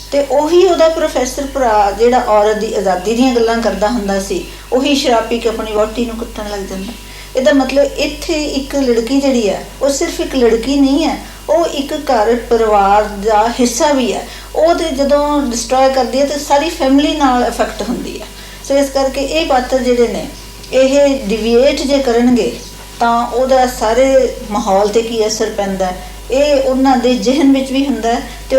C: ਅਤੇ ਉਹੀ ਉਹਦਾ ਪ੍ਰੋਫੈਸਰ ਭਰਾ ਜਿਹੜਾ ਔਰਤ ਦੀ ਆਜ਼ਾਦੀ ਦੀਆਂ ਗੱਲਾਂ ਕਰਦਾ ਹੁੰਦਾ ਸੀ, ਉਹੀ ਸ਼ਰਾਬ ਪੀ ਕੇ ਆਪਣੀ ਵਹੁਟੀ ਨੂੰ ਕੁੱਟਣ ਲੱਗ ਜਾਂਦਾ। ਇਹਦਾ ਮਤਲਬ ਇੱਥੇ ਇੱਕ ਲੜਕੀ ਜਿਹੜੀ ਹੈ ਉਹ ਸਿਰਫ ਇੱਕ ਲੜਕੀ ਨਹੀਂ ਹੈ, ਉਹ ਇੱਕ ਘਰ ਪਰਿਵਾਰ ਦਾ ਹਿੱਸਾ ਵੀ ਹੈ। ਉਹ ਤੇ ਜਦੋਂ ਡਿਸਟਰੋਏ ਕਰਦੀ ਹੈ ਤਾਂ ਸਾਰੀ ਫੈਮਿਲੀ ਨਾਲ ਇਫੈਕਟ ਹੁੰਦੀ ਹੈ। ਸੋ ਇਸ ਕਰਕੇ ਇਹ ਪਾਤਰ ਜਿਹੜੇ ਨੇ ਇਹ ਡਿਵੀਏਟ ਜੇ ਕਰਨਗੇ ਤਾਂ ਉਹਦਾ ਸਾਰੇ ਮਾਹੌਲ 'ਤੇ ਕੀ ਅਸਰ ਪੈਂਦਾ ਇਹ ਉਹਨਾਂ ਦੇ ਜ਼ਿਹਨ ਵਿੱਚ ਵੀ ਹੁੰਦਾ ਅਤੇ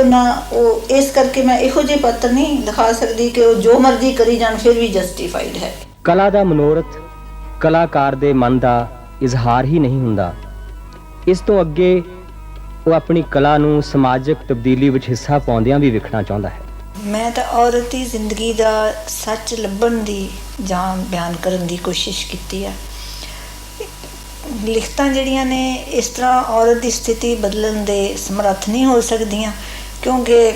C: ਉਹ ਇਸ ਕਰਕੇ ਮੈਂ ਇਹੋ ਜਿਹੇ ਪਾਤਰ ਨਹੀਂ ਦਿਖਾ ਸਕਦੀ ਕਿ ਉਹ ਜੋ ਮਰਜ਼ੀ ਕਰੀ ਜਾਣ ਫਿਰ ਵੀ ਜਸਟੀਫਾਈਡ ਹੈ।
A: ਕਲਾ ਦਾ ਮਨੋਰਥ ਕਲਾਕਾਰ ਦੇ ਮਨ ਦਾ ਇਜ਼ਹਾਰ ਹੀ ਨਹੀਂ ਹੁੰਦਾ, ਇਸ ਤੋਂ ਅੱਗੇ ਉਹ ਆਪਣੀ ਕਲਾ ਨੂੰ ਸਮਾਜਿਕ ਤਬਦੀਲੀ ਵਿੱਚ ਹਿੱਸਾ ਪਾਉਂਦਿਆਂ ਵੀ ਵੇਖਣਾ ਚਾਹੁੰਦਾ ਹੈ।
C: ਮੈਂ ਤਾਂ ਔਰਤ ਦੀ ਜ਼ਿੰਦਗੀ ਦਾ ਸੱਚ ਲੱਭਣ ਦੀ ਜਾਂ ਬਿਆਨ ਕਰਨ ਦੀ ਕੋਸ਼ਿਸ਼ ਕੀਤੀ ਹੈ। ਲਿਖਤਾਂ ਜਿਹੜੀਆਂ ਨੇ ਇਸ ਤਰ੍ਹਾਂ ਔਰਤ ਦੀ ਸਥਿਤੀ ਬਦਲਣ ਦੇ ਸਮਰੱਥ ਨਹੀਂ ਹੋ ਸਕਦੀਆਂ, ਕਿਉਂਕਿ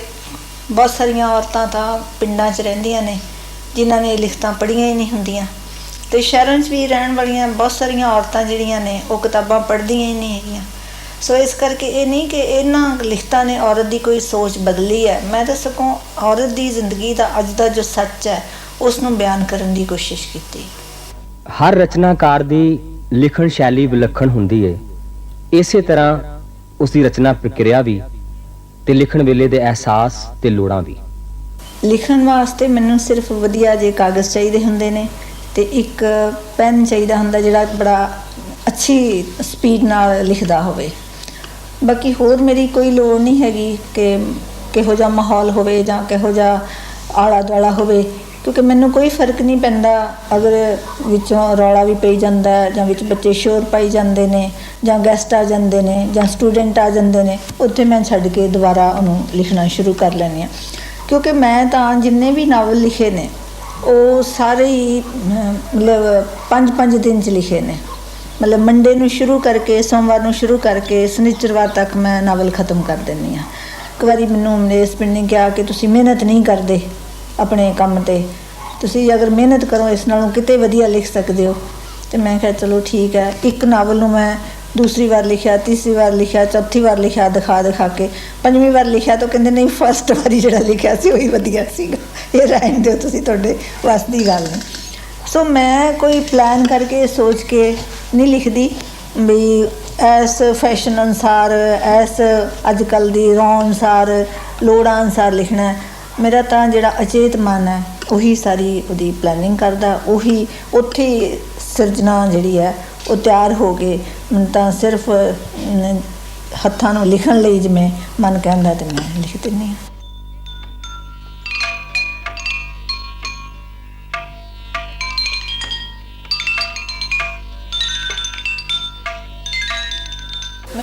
C: ਬਹੁਤ ਸਾਰੀਆਂ ਔਰਤਾਂ ਤਾਂ ਪਿੰਡਾਂ 'ਚ ਰਹਿੰਦੀਆਂ ਨੇ ਜਿਨ੍ਹਾਂ ਨੇ ਲਿਖਤਾਂ ਪੜ੍ਹੀਆਂ ਹੀ ਨਹੀਂ ਹੁੰਦੀਆਂ, ਅਤੇ ਸ਼ਹਿਰਾਂ 'ਚ ਵੀ ਰਹਿਣ ਵਾਲੀਆਂ ਬਹੁਤ ਸਾਰੀਆਂ ਔਰਤਾਂ ਜਿਹੜੀਆਂ ਨੇ ਉਹ ਕਿਤਾਬਾਂ ਪੜ੍ਹਦੀਆਂ ਹੀ ਨਹੀਂ ਹੈਗੀਆਂ। ਸੋ ਇਸ ਕਰਕੇ ਇਹ ਨਹੀਂ ਕਿ ਇਹਨਾਂ ਲਿਖਤਾਂ ਨੇ ਔਰਤ ਦੀ ਕੋਈ ਸੋਚ ਬਦਲੀ ਹੈ, ਮੈਂ ਤਾਂ ਸਗੋਂ ਔਰਤ ਦੀ ਜ਼ਿੰਦਗੀ ਦਾ ਅੱਜ ਦਾ ਜੋ ਸੱਚ ਹੈ ਉਸ ਨੂੰ ਬਿਆਨ ਕਰਨ ਦੀ ਕੋਸ਼ਿਸ਼ ਕੀਤੀ।
A: ਹਰ ਰਚਨਾਕਾਰ ਦੀ ਲਿਖਣ ਸ਼ੈਲੀ ਵਿਲੱਖਣ ਹੁੰਦੀ ਹੈ, ਇਸੇ ਤਰ੍ਹਾਂ ਉਸ ਦੀ ਰਚਨਾ ਪ੍ਰਕਿਰਿਆ ਵੀ ਤੇ ਲਿਖਣ ਵੇਲੇ ਦੇ ਅਹਿਸਾਸ ਤੇ ਲੋੜਾਂ ਵੀ।
C: ਲਿਖਣ ਵਾਸਤੇ ਮੈਨੂੰ ਸਿਰਫ ਵਧੀਆ ਜਿਹੇ ਕਾਗਜ਼ ਚਾਹੀਦੇ ਹੁੰਦੇ ਨੇ ਅਤੇ ਇੱਕ ਪੈਨ ਚਾਹੀਦਾ ਹੁੰਦਾ ਜਿਹੜਾ ਬੜਾ ਅੱਛੀ ਸਪੀਡ ਨਾਲ ਲਿਖਦਾ ਹੋਵੇ। ਬਾਕੀ ਹੋਰ ਮੇਰੀ ਕੋਈ ਲੋੜ ਨਹੀਂ ਹੈਗੀ ਕਿ ਕਿਹੋ ਜਿਹਾ ਮਾਹੌਲ ਹੋਵੇ ਜਾਂ ਕਿਹੋ ਜਿਹਾ ਆਲਾ ਦੁਆਲਾ ਹੋਵੇ, ਕਿਉਂਕਿ ਮੈਨੂੰ ਕੋਈ ਫਰਕ ਨਹੀਂ ਪੈਂਦਾ ਅਗਰ ਵਿੱਚੋਂ ਰੌਲਾ ਵੀ ਪਈ ਜਾਂਦਾ ਜਾਂ ਵਿੱਚ ਬੱਚੇ ਸ਼ੋਰ ਪਾਈ ਜਾਂਦੇ ਨੇ ਜਾਂ ਗੈਸਟ ਆ ਜਾਂਦੇ ਨੇ ਜਾਂ ਸਟੂਡੈਂਟ ਆ ਜਾਂਦੇ ਨੇ, ਉੱਥੇ ਮੈਂ ਛੱਡ ਕੇ ਦੁਬਾਰਾ ਉਹਨੂੰ ਲਿਖਣਾ ਸ਼ੁਰੂ ਕਰ ਲੈਂਦੀ ਹਾਂ। ਕਿਉਂਕਿ ਮੈਂ ਤਾਂ ਜਿੰਨੇ ਵੀ ਨਾਵਲ ਲਿਖੇ ਨੇ ਉਹ ਸਾਰੇ ਹੀ ਮਤਲਬ 5-5 ਦਿਨ 'ਚ ਲਿਖੇ ਨੇ। ਮਤਲਬ ਮੰਡੇ ਨੂੰ ਸ਼ੁਰੂ ਕਰਕੇ ਸੋਮਵਾਰ ਨੂੰ ਸ਼ੁਰੂ ਕਰਕੇ ਸ਼ਨੀਚਰਵਾਰ ਤੱਕ ਮੈਂ ਨਾਵਲ ਖ਼ਤਮ ਕਰ ਦਿੰਦੀ ਹਾਂ। ਇੱਕ ਵਾਰੀ ਮੈਨੂੰ ਮਨੇਸ਼ ਪਿੰਡ ਨੇ ਕਿਹਾ ਕਿ ਤੁਸੀਂ ਮਿਹਨਤ ਨਹੀਂ ਕਰਦੇ ਆਪਣੇ ਕੰਮ 'ਤੇ, ਤੁਸੀਂ ਅਗਰ ਮਿਹਨਤ ਕਰੋ ਇਸ ਨਾਲੋਂ ਕਿਤੇ ਵਧੀਆ ਲਿਖ ਸਕਦੇ ਹੋ। ਅਤੇ ਮੈਂ ਕਿਹਾ ਚਲੋ ਠੀਕ ਹੈ। ਇੱਕ ਨਾਵਲ ਨੂੰ ਮੈਂ ਦੂਸਰੀ ਵਾਰ ਲਿਖਿਆ, ਤੀਸਰੀ ਵਾਰ ਲਿਖਿਆ, ਚੌਥੀ ਵਾਰ ਲਿਖਿਆ ਦਿਖਾ ਕੇ, ਪੰਜਵੀਂ ਵਾਰ ਲਿਖਿਆ ਤਾਂ ਕਹਿੰਦੇ ਨਹੀਂ ਫਸਟ ਵਾਰੀ ਜਿਹੜਾ ਲਿਖਿਆ ਸੀ ਉਹੀ ਵਧੀਆ ਸੀਗਾ, ਇਹ ਰਹਿਣ ਦਿਓ ਤੁਸੀਂ, ਤੁਹਾਡੇ ਵੱਸ ਦੀ ਗੱਲ ਨਹੀਂ। ਸੋ ਮੈਂ ਕੋਈ ਪਲਾਨ ਕਰਕੇ ਸੋਚ ਕੇ ਨਹੀਂ ਲਿਖਦੀ ਵੀ ਇਸ ਫੈਸ਼ਨ ਅਨੁਸਾਰ ਇਸ ਅੱਜ ਕੱਲ੍ਹ ਦੀ ਰੌਂ ਅਨੁਸਾਰ ਲੋੜਾਂ ਅਨੁਸਾਰ ਲਿਖਣਾ। ਮੇਰਾ ਤਾਂ ਜਿਹੜਾ ਅਚੇਤ ਮਨ ਹੈ ਉਹੀ ਸਾਰੀ ਉਹਦੀ ਪਲੈਨਿੰਗ ਕਰਦਾ, ਉਹੀ ਉੱਥੇ ਸਿਰਜਣਾ ਜਿਹੜੀ ਹੈ ਉਹ ਤਿਆਰ ਹੋ ਕੇ ਤਾਂ ਸਿਰਫ ਹੱਥਾਂ ਨੂੰ ਲਿਖਣ ਲਈ ਜਿਵੇਂ ਮਨ ਕਹਿੰਦਾ ਤੇ ਮੈਂ ਲਿਖ ਦਿੰਦੀ ਹਾਂ।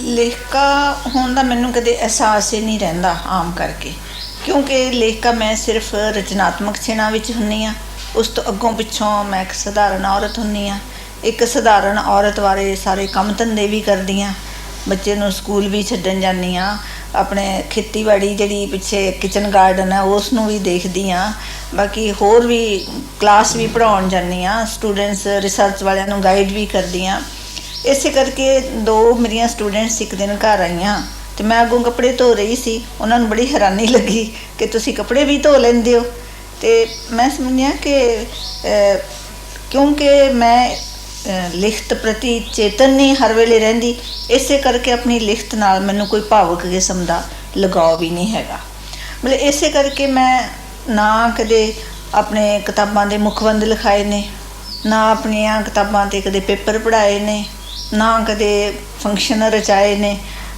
C: ਲੇਖਕਾ ਹੋਣ ਦਾ ਮੈਨੂੰ ਕਦੇ ਅਹਿਸਾਸ ਹੀ ਨਹੀਂ ਰਹਿੰਦਾ ਆਮ ਕਰਕੇ, ਕਿਉਂਕਿ ਲੇਖਕਾ ਮੈਂ ਸਿਰਫ ਰਚਨਾਤਮਕ ਛਿਣਾ ਵਿੱਚ ਹੁੰਦੀ ਹਾਂ। ਉਸ ਤੋਂ ਅੱਗੋਂ ਪਿੱਛੋਂ ਮੈਂ ਇੱਕ ਸਧਾਰਨ ਔਰਤ ਹੁੰਦੀ ਹਾਂ। ਇੱਕ ਸਧਾਰਨ ਔਰਤ ਬਾਰੇ ਸਾਰੇ ਕੰਮ ਧੰਦੇ ਵੀ ਕਰਦੀ ਹਾਂ, ਬੱਚੇ ਨੂੰ ਸਕੂਲ ਵੀ ਛੱਡਣ ਜਾਂਦੀ ਹਾਂ, ਆਪਣੇ ਖੇਤੀਬਾੜੀ ਜਿਹੜੀ ਪਿੱਛੇ ਕਿਚਨ ਗਾਰਡਨ ਹੈ ਉਸ ਨੂੰ ਵੀ ਦੇਖਦੀ ਹਾਂ, ਬਾਕੀ ਹੋਰ ਵੀ ਕਲਾਸ ਵੀ ਪੜ੍ਹਾਉਣ ਜਾਂਦੀ ਹਾਂ, ਸਟੂਡੈਂਟਸ ਰਿਸਰਚ ਵਾਲਿਆਂ ਨੂੰ ਗਾਈਡ ਵੀ ਕਰਦੀ ਹਾਂ। ਇਸੇ ਕਰਕੇ 2 ਮੇਰੀਆਂ ਸਟੂਡੈਂਟਸ ਇੱਕ ਦਿਨ ਘਰ ਆਈਆਂ ਅਤੇ ਮੈਂ ਅੱਗੋਂ ਕੱਪੜੇ ਧੋ ਰਹੀ ਸੀ, ਉਹਨਾਂ ਨੂੰ ਬੜੀ ਹੈਰਾਨੀ ਲੱਗੀ ਕਿ ਤੁਸੀਂ ਕੱਪੜੇ ਵੀ ਧੋ ਲੈਂਦੇ ਹੋ। ਅਤੇ ਮੈਂ ਸਮਝਿਆ ਕਿ ਕਿਉਂਕਿ ਮੈਂ ਲਿਖਤ ਪ੍ਰਤੀ ਚੇਤਨ ਨਹੀਂ ਹਰ ਵੇਲੇ ਰਹਿੰਦੀ, ਇਸੇ ਕਰਕੇ ਆਪਣੀ ਲਿਖਤ ਨਾਲ ਮੈਨੂੰ ਕੋਈ ਭਾਵੁਕ ਕਿਸਮ ਦਾ ਲਗਾਓ ਵੀ ਨਹੀਂ ਹੈਗਾ। ਮਤਲਬ ਇਸੇ ਕਰਕੇ ਮੈਂ ਨਾ ਕਦੇ ਆਪਣੇ ਕਿਤਾਬਾਂ ਦੇ ਮੁਖਬੰਧ ਲਿਖਾਏ ਨੇ, ਨਾ ਆਪਣੀਆਂ ਕਿਤਾਬਾਂ 'ਤੇ ਕਦੇ ਪੇਪਰ ਪੜ੍ਹਾਏ ਨੇ, ਨਾ ਕਦੇ ਫੰਕਸ਼ਨ ਰਚਾਏ ਨੇ।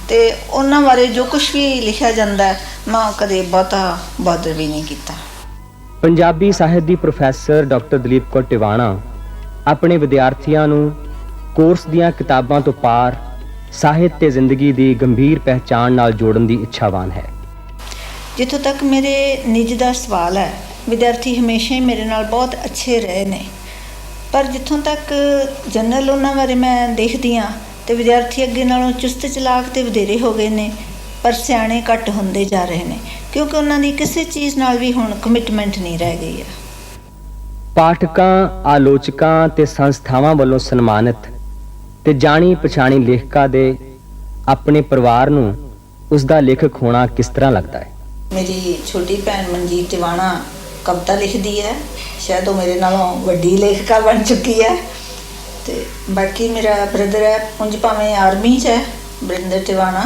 C: ਤੇ ਉਹਨਾਂ ਬਾਰੇ ਜੋ ਕੁਝ ਵੀ ਲਿਖਿਆ ਜਾਂਦਾ ਹੈ, ਮੈਂ ਕਦੇ ਬਹੁਤਾ ਬਾਦਰ ਵੀ ਨਹੀਂ ਕੀਤਾ।
A: ਪੰਜਾਬੀ ਸਾਹਿਤ ਦੀ ਪ੍ਰੋਫੈਸਰ ਡਾਕਟਰ ਦਲੀਪ ਕੌਰ ਟਿਵਾਣਾ ਆਪਣੇ ਵਿਦਿਆਰਥੀਆਂ ਨੂੰ ਕੋਰਸ ਦੀਆਂ ਕਿਤਾਬਾਂ ਤੋਂ ਪਾਰ ਸਾਹਿਤ ਤੇ ਜ਼ਿੰਦਗੀ ਦੀ ਗੰਭੀਰ ਪਹਿਚਾਣ ਨਾਲ ਜੋੜਨ ਦੀ ਇੱਛਾਵਾਨ ਹੈ।
C: ਜਿੱਥੋਂ ਤੱਕ ਮੇਰੇ ਨਿੱਜ ਦਾ ਸਵਾਲ ਹੈ, ਵਿਦਿਆਰਥੀ ਹਮੇਸ਼ਾ ਹੀ ਮੇਰੇ ਨਾਲ ਬਹੁਤ ਅੱਛੇ ਰਹੇ ਨੇ, ਪਰ ਜਿੱਥੋਂ ਤੱਕ ਜਨਰਲ ਉਹਨਾਂ ਬਾਰੇ ਮੈਂ ਦੇਖਦੀ ਹਾਂ ਤੇ ਵਿਦਿਆਰਥੀ ਅੱਗੇ ਨਾਲੋਂ ਚੁਸਤ ਚਲਾਕ ਤੇ ਵਧੇਰੇ ਹੋ ਗਏ ਨੇ, ਪਰ ਸਿਆਣੇ ਘੱਟ ਹੁੰਦੇ ਜਾ ਰਹੇ ਨੇ, ਕਿਉਂਕਿ ਉਹਨਾਂ ਦੀ ਕਿਸੇ ਚੀਜ਼ ਨਾਲ ਵੀ ਹੁਣ ਕਮਿਟਮੈਂਟ ਨਹੀਂ ਰਹਿ ਗਈ ਹੈ।
A: ਪਾਠਕਾਂ, ਆਲੋਚਕਾਂ ਤੇ ਸੰਸਥਾਵਾਂ ਵੱਲੋਂ ਸਨਮਾਨਿਤ ਤੇ ਜਾਣੀ ਪਛਾਣੀ ਲੇਖਕਾਂ ਦੇ ਆਪਣੇ ਪਰਿਵਾਰ ਨੂੰ ਉਸ ਦਾ ਲੇਖਕ ਹੋਣਾ ਕਿਸ ਤਰ੍ਹਾਂ ਲੱਗਦਾ ਹੈ?
C: ਮੇਰੀ ਛੋਟੀ ਭੈਣ ਮਨਜੀਤ ਟਿਵਾਣਾ ਕਵਿਤਾ ਲਿਖਦੀ ਹੈ, ਸ਼ਾਇਦ ਉਹ ਮੇਰੇ ਨਾਲੋਂ ਵੱਡੀ ਲੇਖਕਾ ਬਣ ਚੁੱਕੀ ਹੈ। ਤੇ ਬਾਕੀ ਮੇਰਾ ਬ੍ਰਦਰ ਹੈ, ਉਂਝ ਭਾਵੇਂ ਆਰਮੀ 'ਚ ਹੈ, ਬਰਿੰਦਰ ਟਿਵਾਣਾ,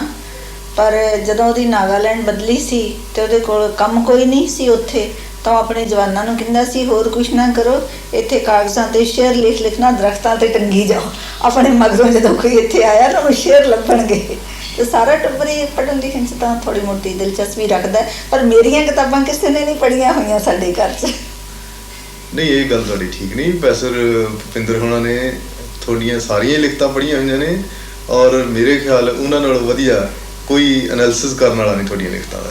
C: ਪਰ ਜਦੋਂ ਉਹਦੀ ਨਾਗਾਲੈਂਡ ਬਦਲੀ ਸੀ ਤੇ ਉਹਦੇ ਕੋਲ ਕੰਮ ਕੋਈ ਨਹੀਂ ਸੀ ਉੱਥੇ, ਤਾਂ ਉਹ ਆਪਣੇ ਜਵਾਨਾਂ ਨੂੰ ਕਹਿੰਦਾ ਸੀ ਹੋਰ ਕੁਛ ਨਾ ਕਰੋ, ਇੱਥੇ ਕਾਗਜ਼ਾਂ ਤੇ ਸ਼ੇਰ ਲਿਖਣਾ, ਦਰਖਤਾਂ ਤੇ ਟੰਗੀ ਜਾਓ। ਆਪਣੇ ਮਗਰੋਂ ਜਦੋਂ ਕੋਈ ਇੱਥੇ ਆਇਆ ਨਾ ਉਹ ਸ਼ੇਰ ਲੱਭਣਗੇ। ਤੇ ਸਾਰਾ ਟੱਬਰ ਹੀ ਪੜ੍ਹਨ ਲਿਖਣ 'ਚ ਤਾਂ ਥੋੜ੍ਹੀ ਮੋਟੀ ਦਿਲਚਸਪੀ ਰੱਖਦਾ, ਪਰ ਮੇਰੀਆਂ ਕਿਤਾਬਾਂ ਕਿਸੇ ਨੇ ਨਹੀਂ ਪੜ੍ਹੀਆਂ ਹੋਈਆਂ ਸਾਡੇ ਘਰ 'ਚ।
H: ਨਹੀਂ, ਇਹ ਗੱਲ ਤੁਹਾਡੀ ਠੀਕ ਨਹੀਂ। ਪ੍ਰੋਫੈਸਰ ਭੁਪਿੰਦਰ ਹੋਣਾ ਨੇ ਤੁਹਾਡੀਆਂ ਸਾਰੀਆਂ ਲਿਖਤਾਂ ਪੜ੍ਹੀਆਂ ਹੋਈਆਂ ਨੇ, ਔਰ ਮੇਰੇ ਖਿਆਲ ਉਹਨਾਂ ਨਾਲੋਂ ਵਧੀਆ ਕੋਈ ਐਨਾਲਿਸਿਸ ਕਰਨ ਵਾਲਾ ਨਹੀਂ ਤੁਹਾਡੀਆਂ ਲਿਖਤਾਂ ਦਾ।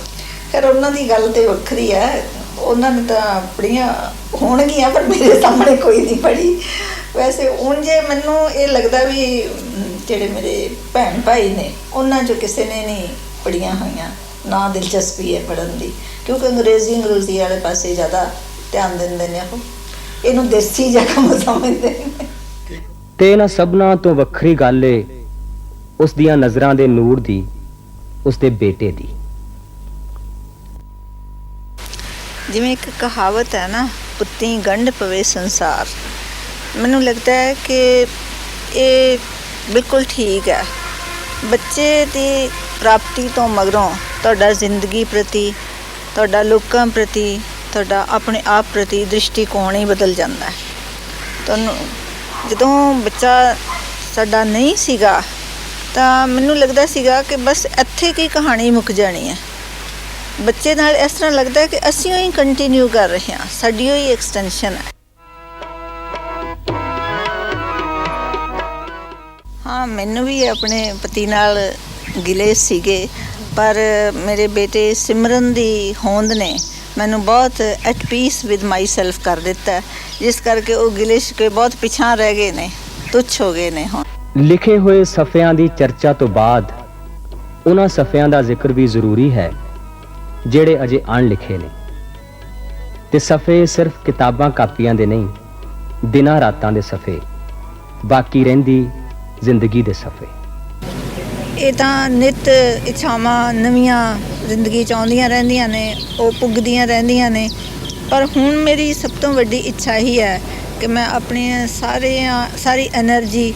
C: ਖੈਰ ਉਹਨਾਂ ਦੀ ਗੱਲ ਤੇ ਵੱਖਰੀ ਹੈ, ਉਹਨਾਂ ਨੇ ਤਾਂ ਪੜ੍ਹੀਆਂ ਹੋਣਗੀਆਂ, ਪਰ ਮੇਰੇ ਸਾਹਮਣੇ ਕੋਈ ਨਹੀਂ ਪੜ੍ਹੀ। ਵੈਸੇ ਉਂਝ ਮੈਨੂੰ ਇਹ ਲੱਗਦਾ ਵੀ ਜਿਹੜੇ ਮੇਰੇ ਭੈਣ ਭਾਈ ਨੇ ਉਹਨਾਂ 'ਚੋਂ ਕਿਸੇ ਨੇ ਨਹੀਂ ਪੜ੍ਹੀਆਂ ਹੋਈਆਂ, ਨਾ ਦਿਲਚਸਪੀ ਹੈ ਪੜ੍ਹਨ ਦੀ, ਕਿਉਂਕਿ ਅੰਗਰੇਜ਼ੀ ਵਾਲੇ ਪਾਸੇ ਜ਼ਿਆਦਾ ਧਿਆਨ ਦਿੰਦੇ ਨੇ, ਉਹ ਇਹਨੂੰ ਦੇਸੀ ਜਿਹਾ ਕੰਮ ਸਮਝਦੇ ਨੇ।
A: ਤੇ ਇਹਨਾਂ ਸਭਨਾਂ ਤੋਂ ਵੱਖਰੀ ਗੱਲ ਏ ਉਸ ਦੀਆਂ ਨਜ਼ਰਾਂ ਦੇ ਨੂਰ ਦੀ, ਉਸ ਦੇ ਬੇਟੇ ਦੀ।
C: ਜਿਵੇਂ ਇੱਕ ਕਹਾਵਤ ਹੈ ਨਾ, ਪੁੱਤੀ ਗੰਢ ਪਵੇ ਸੰਸਾਰ, ਮੈਨੂੰ ਲੱਗਦਾ ਹੈ ਕਿ ਇਹ ਬਿਲਕੁਲ ਠੀਕ ਹੈ। ਬੱਚੇ ਦੀ ਪ੍ਰਾਪਤੀ ਤੋਂ ਮਗਰੋਂ ਤੁਹਾਡਾ ਜ਼ਿੰਦਗੀ ਪ੍ਰਤੀ, ਤੁਹਾਡਾ ਲੋਕਾਂ ਪ੍ਰਤੀ, ਤੁਹਾਡਾ ਆਪਣੇ ਆਪ ਪ੍ਰਤੀ ਦ੍ਰਿਸ਼ਟੀਕੋਣ ਹੀ ਬਦਲ ਜਾਂਦਾ ਹੈ। ਤੁਹਾਨੂੰ ਜਦੋਂ ਬੱਚਾ ਸਾਡਾ ਨਹੀਂ ਸੀਗਾ ਤਾਂ ਮੈਨੂੰ ਲੱਗਦਾ ਸੀਗਾ ਕਿ ਬਸ ਇੱਥੇ ਕੀ ਕਹਾਣੀ ਮੁੱਕ ਜਾਣੀ ਹੈ। ਬੱਚੇ ਨਾਲ ਇਸ ਤਰ੍ਹਾਂ ਲੱਗਦਾ ਕਿ ਅਸੀਂ ਉਹੀ ਕੰਟੀਨਿਊ ਕਰ ਰਹੇ ਹਾਂ, ਸਾਡੀ ਉਹੀ ਐਕਸਟੈਂਸ਼ਨ ਹੈ। ਹਾਂ, ਮੈਨੂੰ ਵੀ ਆਪਣੇ ਪਤੀ ਨਾਲ ਗਿਲੇ ਸੀਗੇ, ਪਰ ਮੇਰੇ ਬੇਟੇ ਸਿਮਰਨ ਦੀ ਹੋਂਦ ਨੇ ਮੈਨੂੰ ਬਹੁਤ at piece with my self ਕਰ ਦਿੱਤਾ, ਜਿਸ ਕਰਕੇ ਉਹ ਗਿਲੇ ਸ਼ਿਕਵੇ ਬਹੁਤ ਪਿਛਾਂ ਰਹਿ ਗਏ ਨੇ, ਤੁੱਛ ਹੋ ਗਏ ਨੇ। ਹੁਣ
A: ਲਿਖੇ ਹੋਏ ਸਫ਼ਿਆਂ ਦੀ ਚਰਚਾ ਤੋਂ ਬਾਅਦ ਉਹਨਾਂ ਸਫ਼ਿਆਂ ਦਾ ਜ਼ਿਕਰ ਵੀ ਜ਼ਰੂਰੀ ਹੈ ਜਿਹੜੇ ਅਜੇ ਅਣਲਿਖੇ ਨੇ। ਤੇ ਸਫ਼ੇ ਸਿਰਫ ਕਿਤਾਬਾਂ ਕਾਪੀਆਂ ਦੇ ਨਹੀਂ, ਦਿਨਾਂ ਰਾਤਾਂ ਦੇ ਸਫ਼ੇ, ਬਾਕੀ ਰਹਿੰਦੀ ਜ਼ਿੰਦਗੀ ਦੇ ਸਫ਼ੇ।
C: ਇਹ ਤਾਂ ਨਿੱਤ ਇੱਛਾਵਾਂ ਨਵੀਆਂ ਜ਼ਿੰਦਗੀ 'ਚ ਆਉਂਦੀਆਂ ਰਹਿੰਦੀਆਂ ਨੇ, ਉਹ ਪੁੱਗਦੀਆਂ ਰਹਿੰਦੀਆਂ ਨੇ, ਪਰ ਹੁਣ ਮੇਰੀ ਸਭ ਤੋਂ ਵੱਡੀ ਇੱਛਾ ਹੀ ਹੈ ਕਿ ਮੈਂ ਆਪਣੀਆਂ ਸਾਰੀ ਐਨਰਜੀ,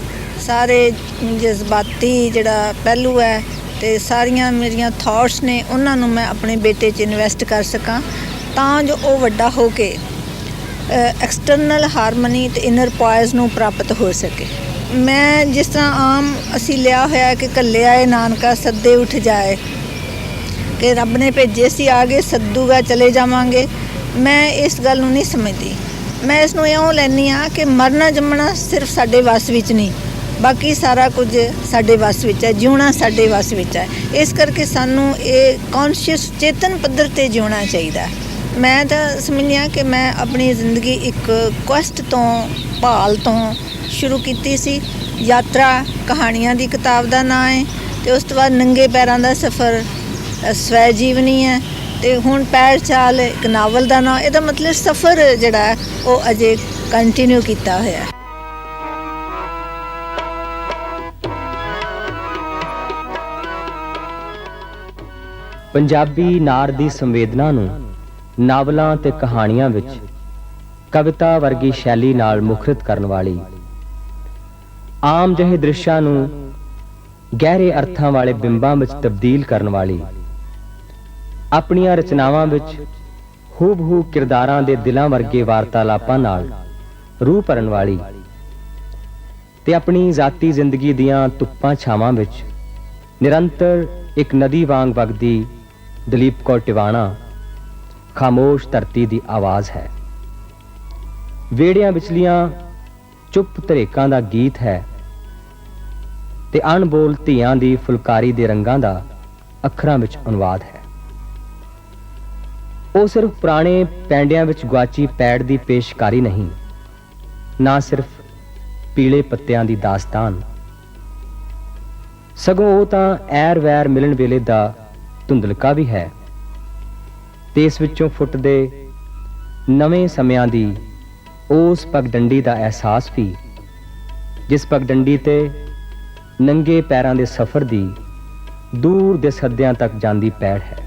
C: ਸਾਰੇ ਜਜ਼ਬਾਤੀ ਜਿਹੜਾ ਪਹਿਲੂ ਹੈ ਤੇ ਸਾਰੀਆਂ ਮੇਰੀਆਂ ਥਾਟਸ ਨੇ, ਉਹਨਾਂ ਨੂੰ ਮੈਂ ਆਪਣੇ ਬੇਟੇ 'ਚ ਇਨਵੈਸਟ ਕਰ ਸਕਾਂ, ਤਾਂ ਜੋ ਉਹ ਵੱਡਾ ਹੋ ਕੇ ਐਕਸਟਰਨਲ ਹਾਰਮਨੀ ਤੇ ਇਨਰ ਪੋਇਜ਼ ਨੂੰ ਪ੍ਰਾਪਤ ਹੋ ਸਕੇ। ਮੈਂ ਜਿਸ ਤਰ੍ਹਾਂ ਆਮ ਅਸੀਂ ਲਿਆ ਹੋਇਆ ਕਿ ਘੱਲੇ ਆਏ ਨਾਨਕਾ ਸੱਦੇ ਉੱਠ ਜਾਏ, ਕਿ ਰੱਬ ਨੇ ਭੇਜੇ ਸੀ ਆ ਗਏ, ਸੱਦੂਗਾ ਚਲੇ ਜਾਵਾਂਗੇ, ਮੈਂ ਇਸ ਗੱਲ ਨੂੰ ਨਹੀਂ ਸਮਝਦੀ। ਮੈਂ ਇਸ ਨੂੰ ਇਉਂ ਲੈਂਦੀ ਹਾਂ ਕਿ ਮਰਨਾ ਜੰਮਣਾ ਸਿਰਫ ਸਾਡੇ ਵੱਸ ਵਿੱਚ ਨਹੀਂ, ਬਾਕੀ ਸਾਰਾ ਕੁਝ ਸਾਡੇ ਵੱਸ ਵਿੱਚ ਹੈ, ਜਿਉਣਾ ਸਾਡੇ ਵੱਸ ਵਿੱਚ ਹੈ। ਇਸ ਕਰਕੇ ਸਾਨੂੰ ਇਹ ਕੌਨਸ਼ੀਅਸ ਚੇਤਨ ਪੱਧਰ 'ਤੇ ਜਿਉਣਾ ਚਾਹੀਦਾ। ਮੈਂ ਤਾਂ ਸਮਝਦੀ ਹਾਂ ਕਿ ਮੈਂ ਆਪਣੀ ਜ਼ਿੰਦਗੀ ਇੱਕ ਕੁਐਸਟ ਤੋਂ, ਭਾਲ ਤੋਂ ਸ਼ੁਰੂ ਕੀਤੀ ਸੀ। ਯਾਤਰਾ ਕਹਾਣੀਆਂ ਦੀ ਕਿਤਾਬ ਦਾ ਨਾਂ ਹੈ, ਤੇ ਉਸ ਤੋਂ ਬਾਅਦ ਨੰਗੇ ਪੈਰਾਂ ਦਾ ਸਫ਼ਰ ਸਵੈ ਜੀਵਨੀ ਹੈ, ਤੇ ਹੁਣ ਪੈਰ ਚਾਲ ਇੱਕ ਨਾਵਲ ਦਾ ਨਾਂ। ਇਹਦਾ ਮਤਲਬ ਸਫ਼ਰ ਜਿਹੜਾ ਉਹ ਅਜੇ ਕੰਟੀਨਿਊ ਕੀਤਾ ਹੋਇਆ ਹੈ।
A: ਪੰਜਾਬੀ ਨਾਰ ਦੀ ਸੰਵੇਦਨਾ ਨੂੰ ਨਾਵਲਾਂ ਤੇ ਕਹਾਣੀਆਂ ਵਿੱਚ ਕਵਿਤਾ ਵਰਗੀ ਸ਼ੈਲੀ ਨਾਲ ਮੁਖਰਿਤ ਕਰਨ ਵਾਲੀ, ਆਮ ਜਿਹੇ ਦ੍ਰਿਸ਼ਾਂ ਨੂੰ ਗਹਿਰੇ ਅਰਥਾਂ ਵਾਲੇ ਬਿੰਬਾਂ ਵਿੱਚ ਤਬਦੀਲ ਕਰਨ ਵਾਲੀ, ਆਪਣੀਆਂ ਰਚਨਾਵਾਂ ਵਿੱਚ ਹੂਬਹੂ ਕਿਰਦਾਰਾਂ ਦੇ ਦਿਲਾਂ ਵਰਗੇ ਵਾਰਤਾਲਾਪਾਂ ਨਾਲ ਰੂਹ ਭਰਨ ਵਾਲੀ, ਤੇ ਆਪਣੀ ਜ਼ਾਤੀ ਜ਼ਿੰਦਗੀ ਦੀਆਂ ਧੁੱਪਾਂ ਛਾਵਾਂ ਵਿੱਚ ਨਿਰੰਤਰ ਇੱਕ ਨਦੀ ਵਾਂਗ ਵਗਦੀ ਦਲੀਪ ਕੌਰ ਟਿਵਾਣਾ ਖਾਮੋਸ਼ ਧਰਤੀ ਦੀ ਆਵਾਜ਼ ਹੈ। ਵਿਹੜਿਆਂ ਵਿਚਲੀਆਂ ਚੁੱਪ ਧਰੇਕਾਂ ਦਾ ਗੀਤ ਹੈ ਤੇ ਅਣਬੋਲ ਧੀਆਂ ਦੀ ਫੁਲਕਾਰੀ ਦੇ ਰੰਗਾਂ ਦਾ ਅੱਖਰਾਂ ਵਿੱਚ ਅਨੁਵਾਦ ਹੈ। ਉਹ ਸਿਰਫ ਪੁਰਾਣੇ ਪੈਂਡਿਆਂ ਵਿੱਚ ਗੁਆਚੀ ਪੈੜ ਦੀ ਪੇਸ਼ਕਾਰੀ ਨਹੀਂ, ਨਾ ਸਿਰਫ ਪੀਲੇ ਪੱਤਿਆਂ ਦੀ ਦਾਸਤਾਨ, ਸਗੋਂ ਉਹ ਤਾਂ ਐਰ ਵੈਰ ਮਿਲਣ ਵੇਲੇ ਦਾ ਧੁੰਦਲਕਾ ਵੀ ਹੈ ਤੇ ਇਸ ਵਿੱਚੋਂ ਫੁੱਟਦੇ ਨਵੇਂ ਸਮਿਆਂ ਦੀ ਉਸ ਪਗਡੰਡੀ ਦਾ ਅਹਿਸਾਸ ਵੀ, ਜਿਸ ਪਗਡੰਡੀ ਤੇ ਨੰਗੇ ਪੈਰਾਂ ਦੇ ਸਫ਼ਰ ਦੀ ਦੂਰ ਦੇ ਸੱਦਿਆਂ ਤੱਕ ਜਾਂਦੀ ਪੈੜ ਹੈ।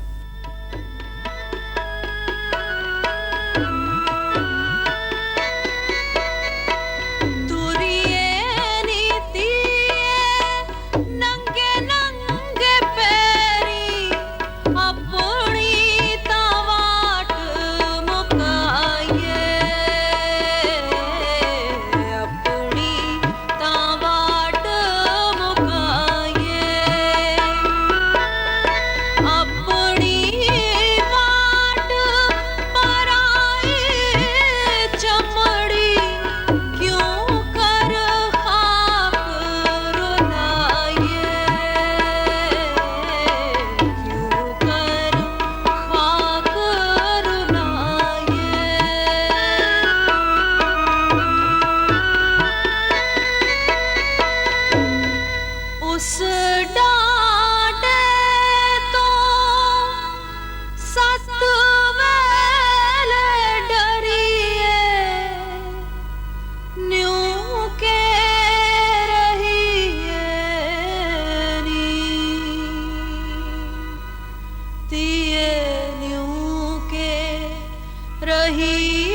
B: रही